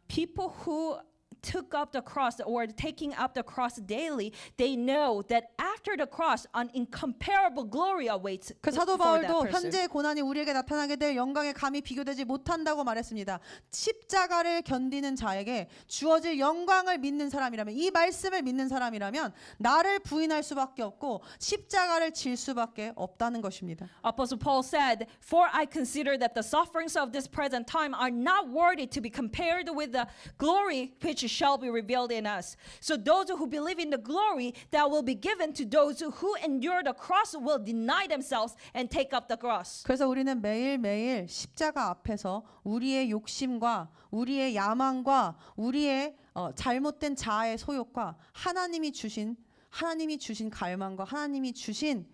People who took up the cross or taking up the cross daily, they know that after the cross, an incomparable glory awaits 그 사도 for that 바울도 person. 현재의 고난이 우리에게 나타나게 될 영광에 감히 비교되지 못한다고 말했습니다. 십자가를 견디는 자에게 주어질 영광을 믿는 사람이라면, 이 말씀을 믿는 사람이라면 나를 부인할 수밖에 없고 십자가를 질 수밖에 없다는 것입니다. Apostle Paul said, "For I consider that the sufferings of this present time are not worthy to be compared with the glory which shall be revealed in us. So those who believe in the glory that will be given to those who endure the cross will deny themselves and take up the cross. 그래서 우리는 매일매일 십자가 앞에서 우리의 욕심과 우리의 야망과 우리의 잘못된 자아의 소욕과 하나님이 주신 갈망과 하나님이 주신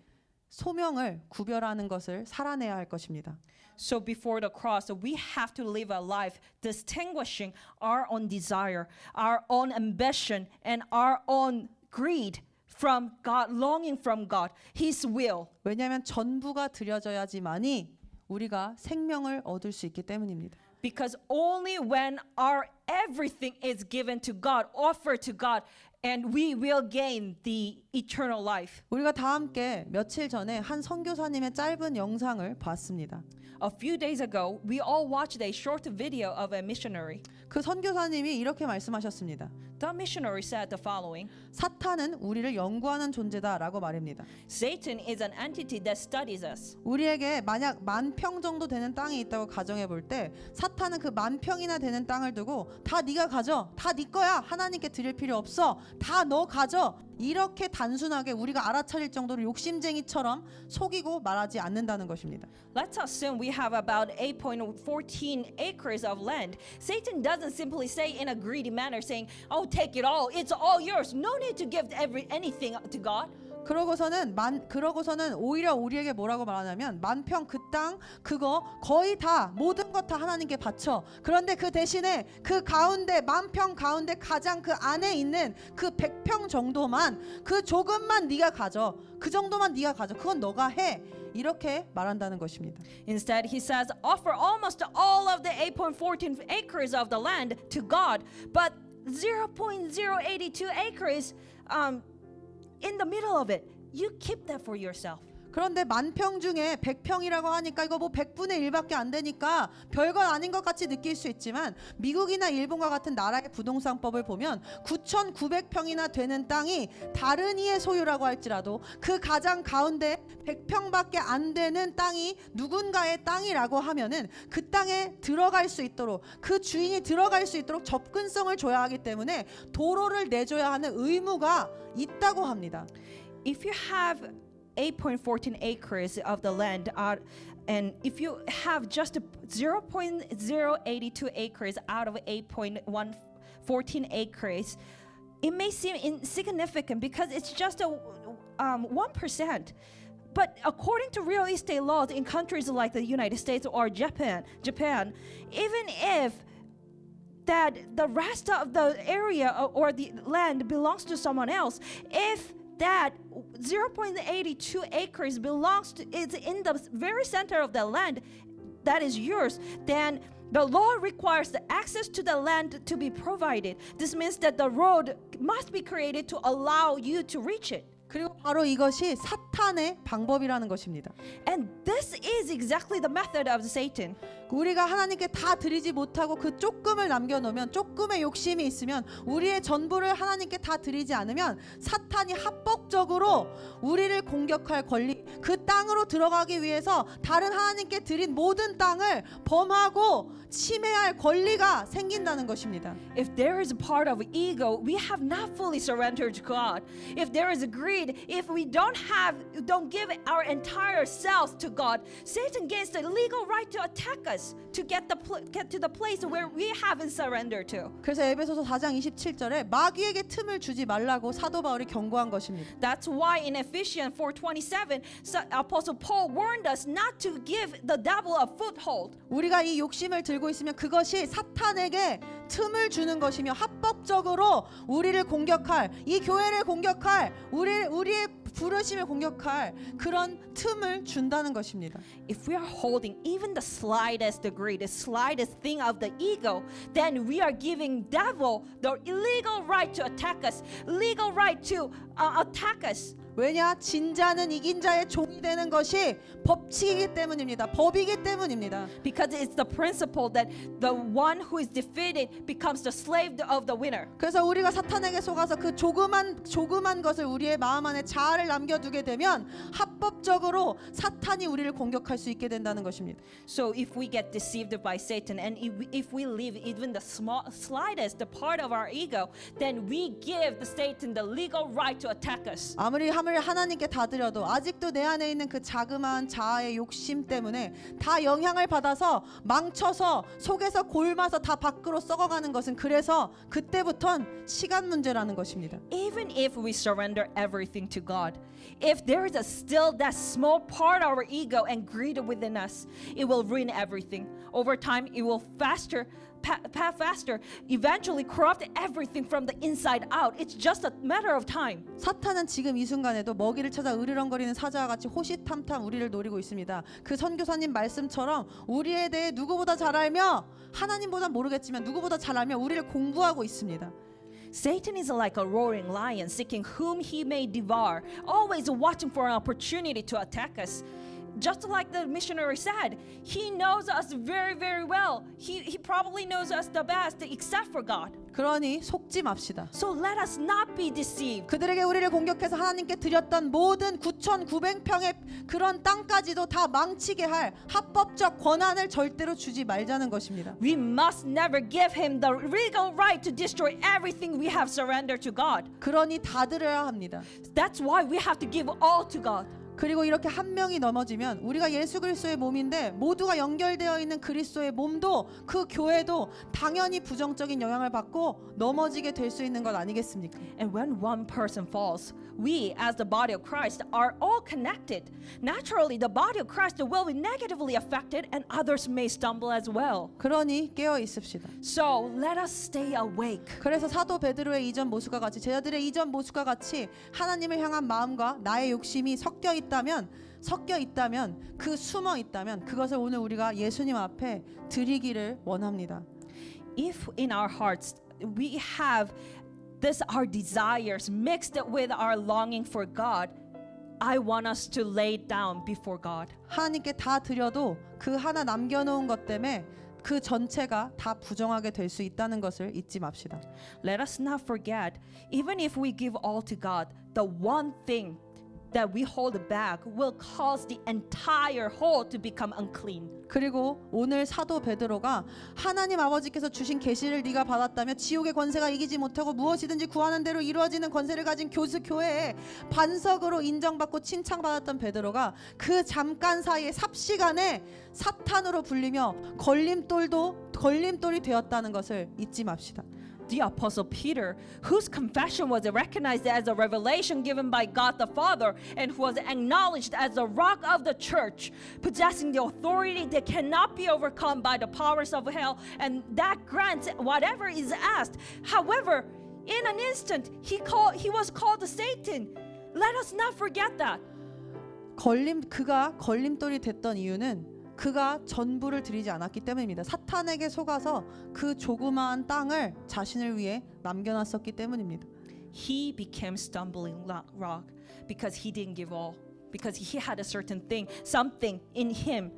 소명을 구별하는 것을 살아내야 할 것입니다. So before the cross, we have to live a life distinguishing our own desire, our own ambition, and our own greed from God, longing from God, His will. 왜냐하면 전부가 드려져야지만이 우리가 생명을 얻을 수 있기 때문입니다. Because only when our everything is given to God, offered to God, and we will gain the eternal life. 우리가 다 함께 며칠 전에 한 선교사님의 짧은 영상을 봤습니다. A few days ago, we all watched a short video of a missionary. 그 선교사님이 이렇게 말씀하셨습니다. The missionary said the following: 사탄은 우리를 연구하는 존재다라고 말합니다. Satan is an entity that studies us. 우리에게 만약 10,000평 정도 되는 땅이 있다고 가정해 볼 때 사탄은 그 10,000평이나 되는 땅을 두고 다 네가 가져, 다 네 거야, 하나님께 드릴 필요 없어, 다 너 가져, 이렇게 단순하게 우리가 알아차릴 정도로 욕심쟁이처럼 속이고 말하지 않는다는 것입니다. Let's assume we have about 8.14 acres of land. Satan doesn't simply say in a greedy manner saying, "Oh, take it all. It's all yours. No need to give anything to God." 그러고서는 오히려 우리에게 뭐라고 말하냐면 10,000 그 땅 그거 거의 다 모든 것 다 하나님께 바쳐. 그런데 그 대신에 그 가운데 10,000평 가운데 가장 그 안에 있는 그 100평 정도만 그 조금만 네가 가져. 그 정도만 네가 가져. 그건 너가 해. 이렇게 말한다는 것입니다. Instead, he says, offer almost all of the 8.14 acres of the land to God, but 0.082 acres in the middle of it, you keep that for yourself. 그런데 10,000평 중에 100평이라고 하니까 이거 뭐 100분의 1밖에 안 되니까 별것 아닌 것 같이 느낄 수 있지만 미국이나 일본과 같은 나라의 부동산법을 보면 9,900평이나 되는 땅이 다른 이의 소유라고 할지라도 그 가장 가운데 100평밖에 안 되는 땅이 누군가의 땅이라고 하면은 그 땅에 들어갈 수 있도록 그 주인이 들어갈 수 있도록 접근성을 줘야 하기 때문에 도로를 내줘야 하는 의무가 있다고 합니다. If you have 8.14 acres of the land and if you have just 0.082 acres out of 8.14 acres, it may seem insignificant because it's just a 1%. But according to real estate laws in countries like the United States or Japan, even if that the rest of the area or the land belongs to someone else, if that 0.82 acres is in the very center of the land that is yours, then the law requires the access to the land to be provided. This means that the road must be created to allow you to reach it. 그리고 바로 이것이 사탄의 방법이라는 것입니다. And this is exactly the method of Satan. 우리가 하나님께 다 드리지 못하고 그 조금을 남겨놓으면 조금의 욕심이 있으면 우리의 전부를 하나님께 다 드리지 않으면 사탄이 합법적으로 우리를 공격할 권리 그 땅으로 들어가기 위해서 다른 하나님께 드린 모든 땅을 범하고 침해할 권리가 생긴다는 것입니다. If there is a part of ego, we have not fully surrendered to God. If there is a greed, if we don't give our entire selves to God, Satan gains the legal right to attack us to get to the place where we haven't surrendered to. 그래서 에베소서 4장 27절에 마귀에게 틈을 주지 말라고 사도 바울이 경고한 것입니다. That's why in Ephesians 4:27, Apostle Paul warned us not to give the devil a foothold. 우리가 이 욕심을 들고 있으면 그것이 사탄에게 틈을 주는 것이며 합법적으로 우리를 공격할 이 교회를 공격할 우리의 부르심을 공격할 그런 틈을 준다는 것입니다. If we are holding even the slightest degree, the slightest thing of the ego, then we are giving devil the illegal right to attack us, legal right to attack us. 왜냐? 진 자는 이긴 자의 종이 되는 것이 법칙이기 때문입니다. 법이기 때문입니다. Because it's the principle that the one who is defeated becomes the slave of the winner. 그래서 우리가 사탄에게 속아서 그 조그만 것을 우리의 마음 안에 자아를 남겨두게 되면 합법적으로 사탄이 우리를 공격할 수 있게 된다는 것입니다. So if we get deceived by Satan and if we leave even the slightest the part of our ego, then we give the Satan the legal right to attack us. 아무리 하나님께 다 드려도 아직도 내 안에 있는 그 자그마한 자아의 욕심 때문에 다 영향을 받아서 망쳐서 속에서 골마서 다 밖으로 썩어가는 것은 그래서 그때부턴 시간 문제라는 것입니다. Even if we surrender everything to God, if there is still that small part of our ego and greed within us, it will ruin everything. Over time, it will faster, eventually corrupt everything from the inside out. It's just a matter of time. 사탄은 지금 이 순간에도 먹이를 찾아 으르렁거리는 사자와 같이 호시탐탐 우리를 노리고 있습니다. 그 선교사님 말씀처럼 우리에 대해 누구보다 잘 알며 하나님보다 모르겠지만 누구보다 잘 알며 우리를 공부하고 있습니다. Satan is like a roaring lion seeking whom he may devour, always watching for an opportunity to attack us. Just like the missionary said, he knows us very, very well. He probably knows us the best, except for God. 그러니 속지 맙시다. So let us not be deceived. 그들에게 우리를 공격해서 하나님께 드렸던 모든 9,900평의 그런 땅까지도 다 망치게 할 합법적 권한을 절대로 주지 말자는 것입니다. We must never give him the legal right to destroy everything we have surrendered to God. 그러니 다 드려야 합니다. That's why we have to give all to God. 그리고 이렇게 한 명이 넘어지면 우리가 예수 그리스도의 몸인데 모두가 연결되어 있는 그리스도의 몸도 그 교회도 당연히 부정적인 영향을 받고 넘어지게 될 수 있는 것 아니겠습니까? And when one person falls, we as the body of Christ are all connected. Naturally, the body of Christ will be negatively affected and others may stumble as well. 그러니 깨어 있읍시다. So let us stay awake. 그래서 사도 베드로의 이전 모습과 같이 제자들의 이전 모습과 같이 하나님을 향한 마음과 나의 욕심이 섞여 있다면 그 숨어 있다면 그것을 오늘 우리가 예수님 앞에 드리기를 원합니다. If in our hearts we have our desires mixed with our longing for God, I want us to lay it down before God. 하나님께 다 드려도 그 하나 남겨놓은 것 때문에 그 전체가 다 부정하게 될 수 있다는 것을 잊지 맙시다. Let us not forget, even if we give all to God, the one thing that we hold back will cause the entire whole to become unclean. 그리고 오늘 사도 베드로가 하나님 아버지께서 주신 계시를 네가 받았다며 지옥의 권세가 이기지 못하고 무엇이든지 구하는 대로 이루어지는 권세를 가진 교회에 반석으로 인정받고 칭찬받았던 베드로가 그 잠깐 사이에 삽시간에 사탄으로 불리며 걸림돌이 되었다는 것을 잊지 맙시다. The Apostle Peter, whose confession was recognized as a revelation given by God the Father and who was acknowledged as the rock of the church, possessing the authority that cannot be overcome by the powers of hell, and that grants whatever is asked. However, in an instant, he was called Satan. Let us not forget that. 그가 걸림돌이 됐던 이유는 그가 전부를 드리지 않았기 때문입니다. 사탄에게 속아서 그 조그마한 땅을 자신을 위해 남겨놨었기 때문입니다. He became stumbling rock because he didn't give all, because he had a certain thing, something in him.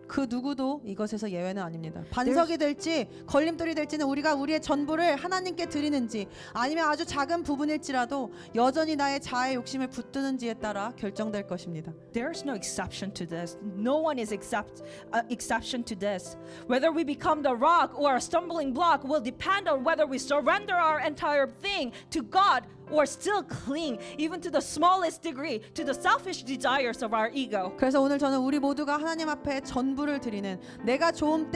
그 누구도 이것에서 예외는 아닙니다. 반석이 될지 걸림돌이 될지는 우리가 우리의 전부를 하나님께 드리는지 아니면 아주 작은 부분일지라도 여전히 나의 자아의 욕심을 붙드는지에 따라 결정될 것입니다. There's no exception to this. No one is exception to this. Whether we become the rock or a stumbling block will depend on whether we surrender our entire thing to God or still cling even to the smallest degree to the selfish desires of our ego. 그래서 오늘 저는 우리 모두가 하나님 앞에 전부를 드리는 내가 조금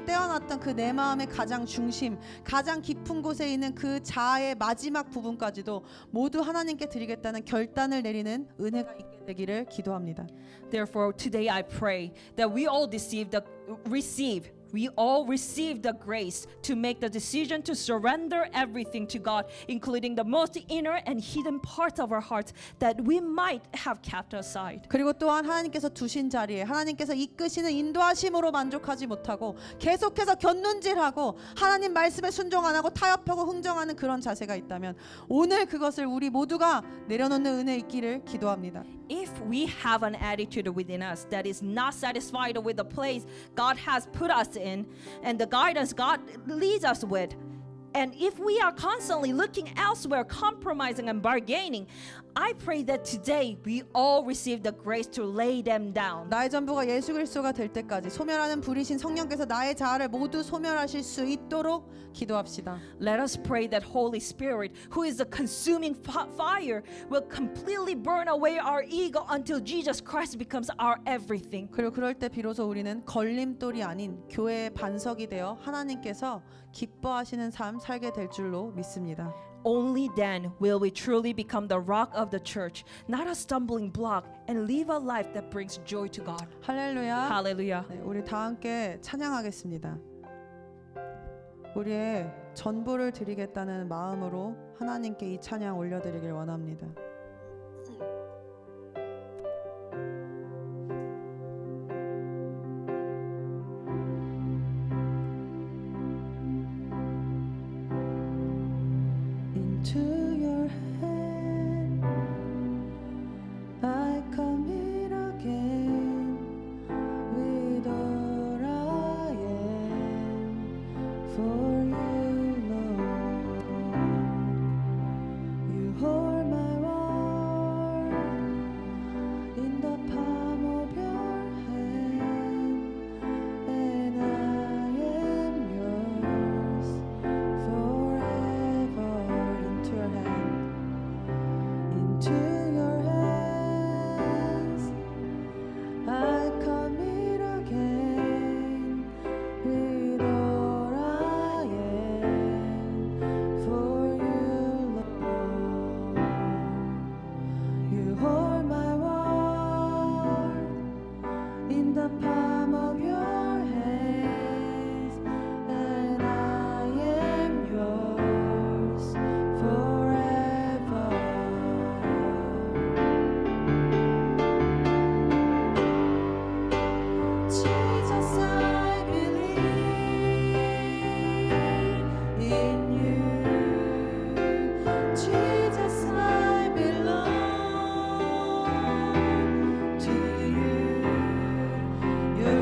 떼어놨던 그 내 마음의 가장 중심, 가장 깊은 곳에 있는 그 자아의 마지막 부분까지도 모두 하나님께 드리겠다는 결단을 내리는 은혜가 있게 되기를 기도합니다. Therefore, today I pray that we all receive we all receive the grace to make the decision to surrender everything to God, including the most inner and hidden parts of our hearts that we might have kept aside. 그리고 또한 하나님께서 두신 자리에 하나님께서 이끄시는 인도하심으로 만족하지 못하고 계속해서 곁눈질하고 하나님 말씀에 순종 안 하고 타협하고 흥정하는 그런 자세가 있다면 오늘 그것을 우리 모두가 내려놓는 은혜 있기를 기도합니다. If we have an attitude within us that is not satisfied with the place God has put us in and the guidance God leads us with, and if we are constantly looking elsewhere, compromising and bargaining, I pray that today we all receive the grace to lay them down. 나의 전부가 예수 그리스도가 될 때까지 소멸하는 불이신 성령께서 나의 자아를 모두 소멸하실 수 있도록 기도합시다. Let us pray that Holy Spirit, who is the consuming fire, will completely burn away our ego until Jesus Christ becomes our everything. 그리고 그럴 때 비로소 우리는 걸림돌이 아닌 교회의 반석이 되어 하나님께서 기뻐하시는 삶 살게 될 줄로 믿습니다. Only then will we truly become the rock of the church, not a stumbling block, and live a life that brings joy to God. 할렐루야. Hallelujah. 네, 우리 다 함께 찬양하겠습니다. 우리의 전부를 드리겠다는 마음으로 하나님께 이 찬양 올려드리길 원합니다. Into your hand I commit again with all I am for you, Lord. You hold my world in the palm of your hand, and I am yours forever. Into your hand, into your hands I commit again with all I am for you, Lord. You hold my world in the palm of your hands, and I am yours forever. Jesus, I believe in you. Jesus, I belong to you. You're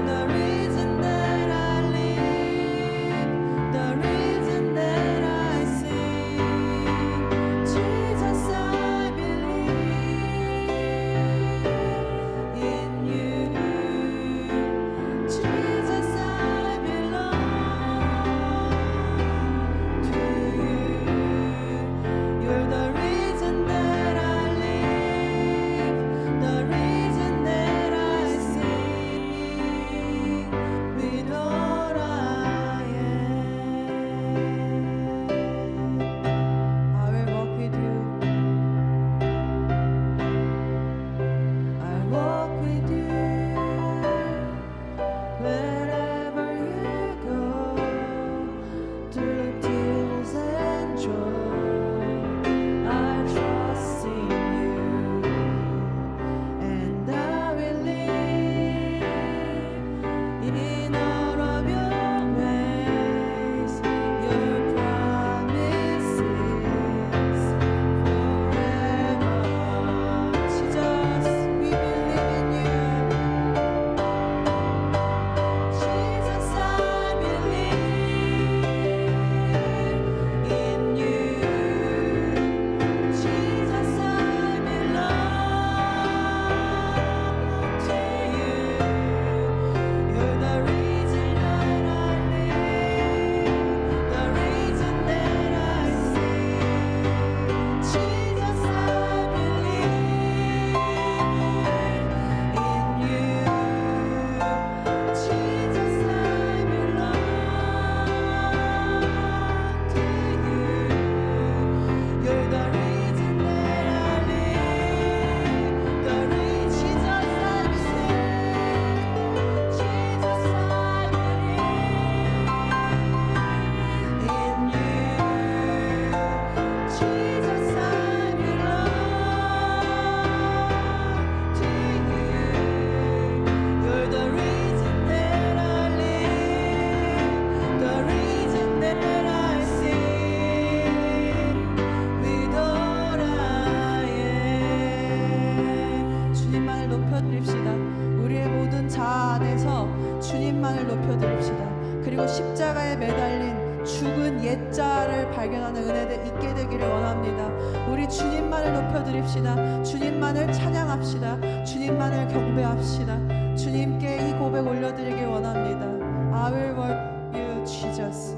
주님만을 찬양합시다. 주님만을 경배합시다. 주님께 이 고백 올려드리길 원합니다. I will worship you, Jesus.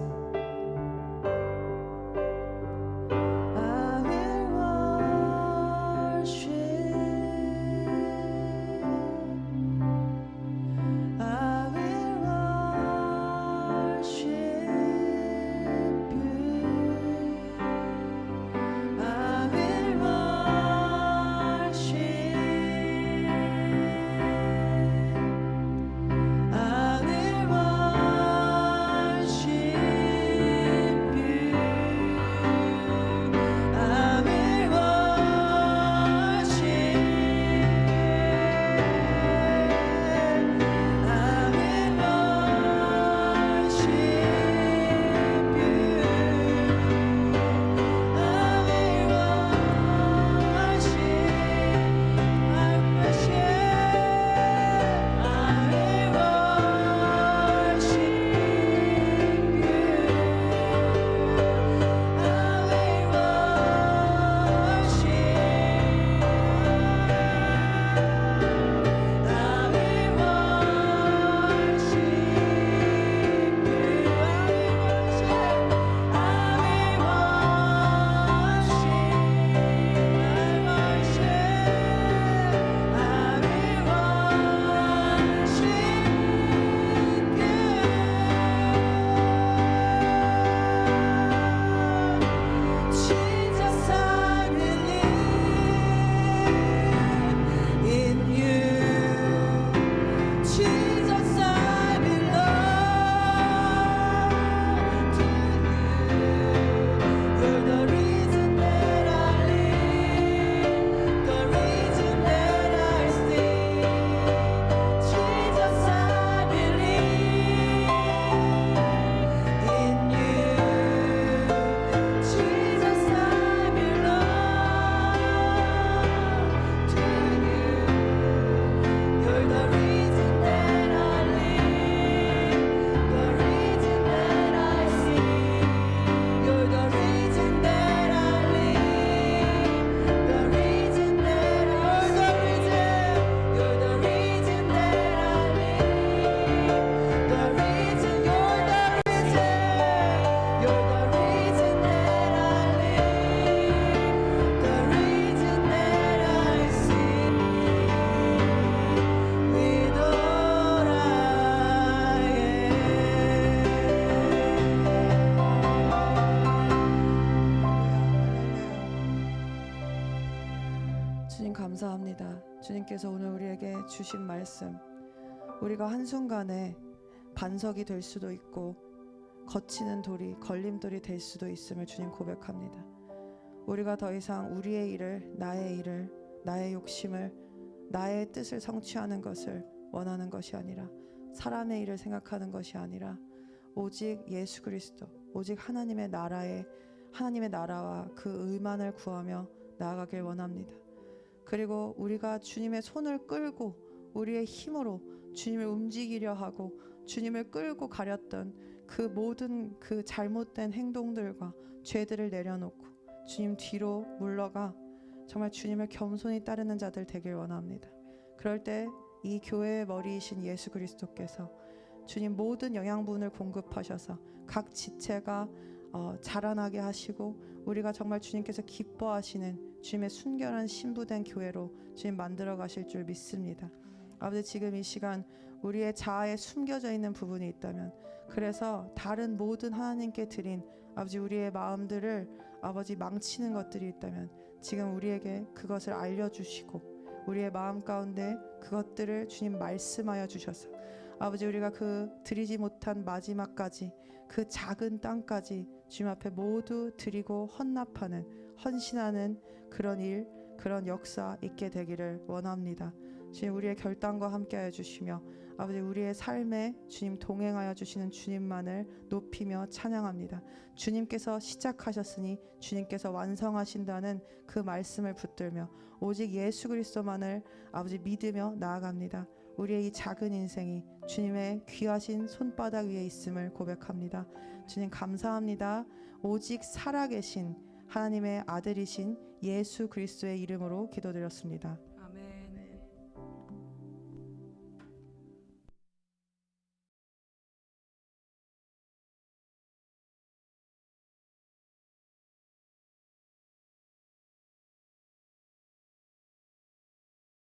감사합니다. 주님께서 오늘 우리에게 주신 말씀, 우리가 한순간에 반석이 될 수도 있고 거치는 돌이 걸림돌이 될 수도 있음을 주님 고백합니다. 우리가 더 이상 우리의 일을, 나의 욕심을, 나의 뜻을 성취하는 것을 원하는 것이 아니라, 사람의 일을 생각하는 것이 아니라 오직 예수 그리스도, 오직 하나님의 나라와 그 의만을 구하며 나아가길 원합니다. 그리고 우리가 주님의 손을 끌고 우리의 힘으로 주님을 움직이려 하고 주님을 끌고 가렸던 그 모든 그 잘못된 행동들과 죄들을 내려놓고 주님 뒤로 물러가 정말 주님을 겸손히 따르는 자들 되길 원합니다. 그럴 때 이 교회의 머리이신 예수 그리스도께서 주님 모든 영양분을 공급하셔서 각 지체가 자라나게 하시고 우리가 정말 주님께서 기뻐하시는 주님의 순결한 신부된 교회로 주님 만들어 가실 줄 믿습니다. 아버지, 지금 이 시간 우리의 자아에 숨겨져 있는 부분이 있다면, 그래서 다른 모든 하나님께 드린 아버지 우리의 마음들을 아버지 망치는 것들이 있다면 지금 우리에게 그것을 알려주시고 우리의 마음 가운데 그것들을 주님 말씀하여 주셔서 아버지 우리가 그 드리지 못한 마지막까지 그 작은 땅까지 주님 앞에 모두 드리고 헌신하는 그런 일, 그런 역사 있게 되기를 원합니다. 주님, 우리의 결단과 함께하여 주시며 아버지 우리의 삶에 주님 동행하여 주시는 주님만을 높이며 찬양합니다. 주님께서 시작하셨으니 주님께서 완성하신다는 그 말씀을 붙들며 오직 예수 그리스도만을 아버지 믿으며 나아갑니다. 우리의 이 작은 인생이 주님의 귀하신 손바닥 위에 있음을 고백합니다. 주님 감사합니다. 오직 살아계신 하나님의 아들이신 예수 그리스도의 이름으로 기도드렸습니다.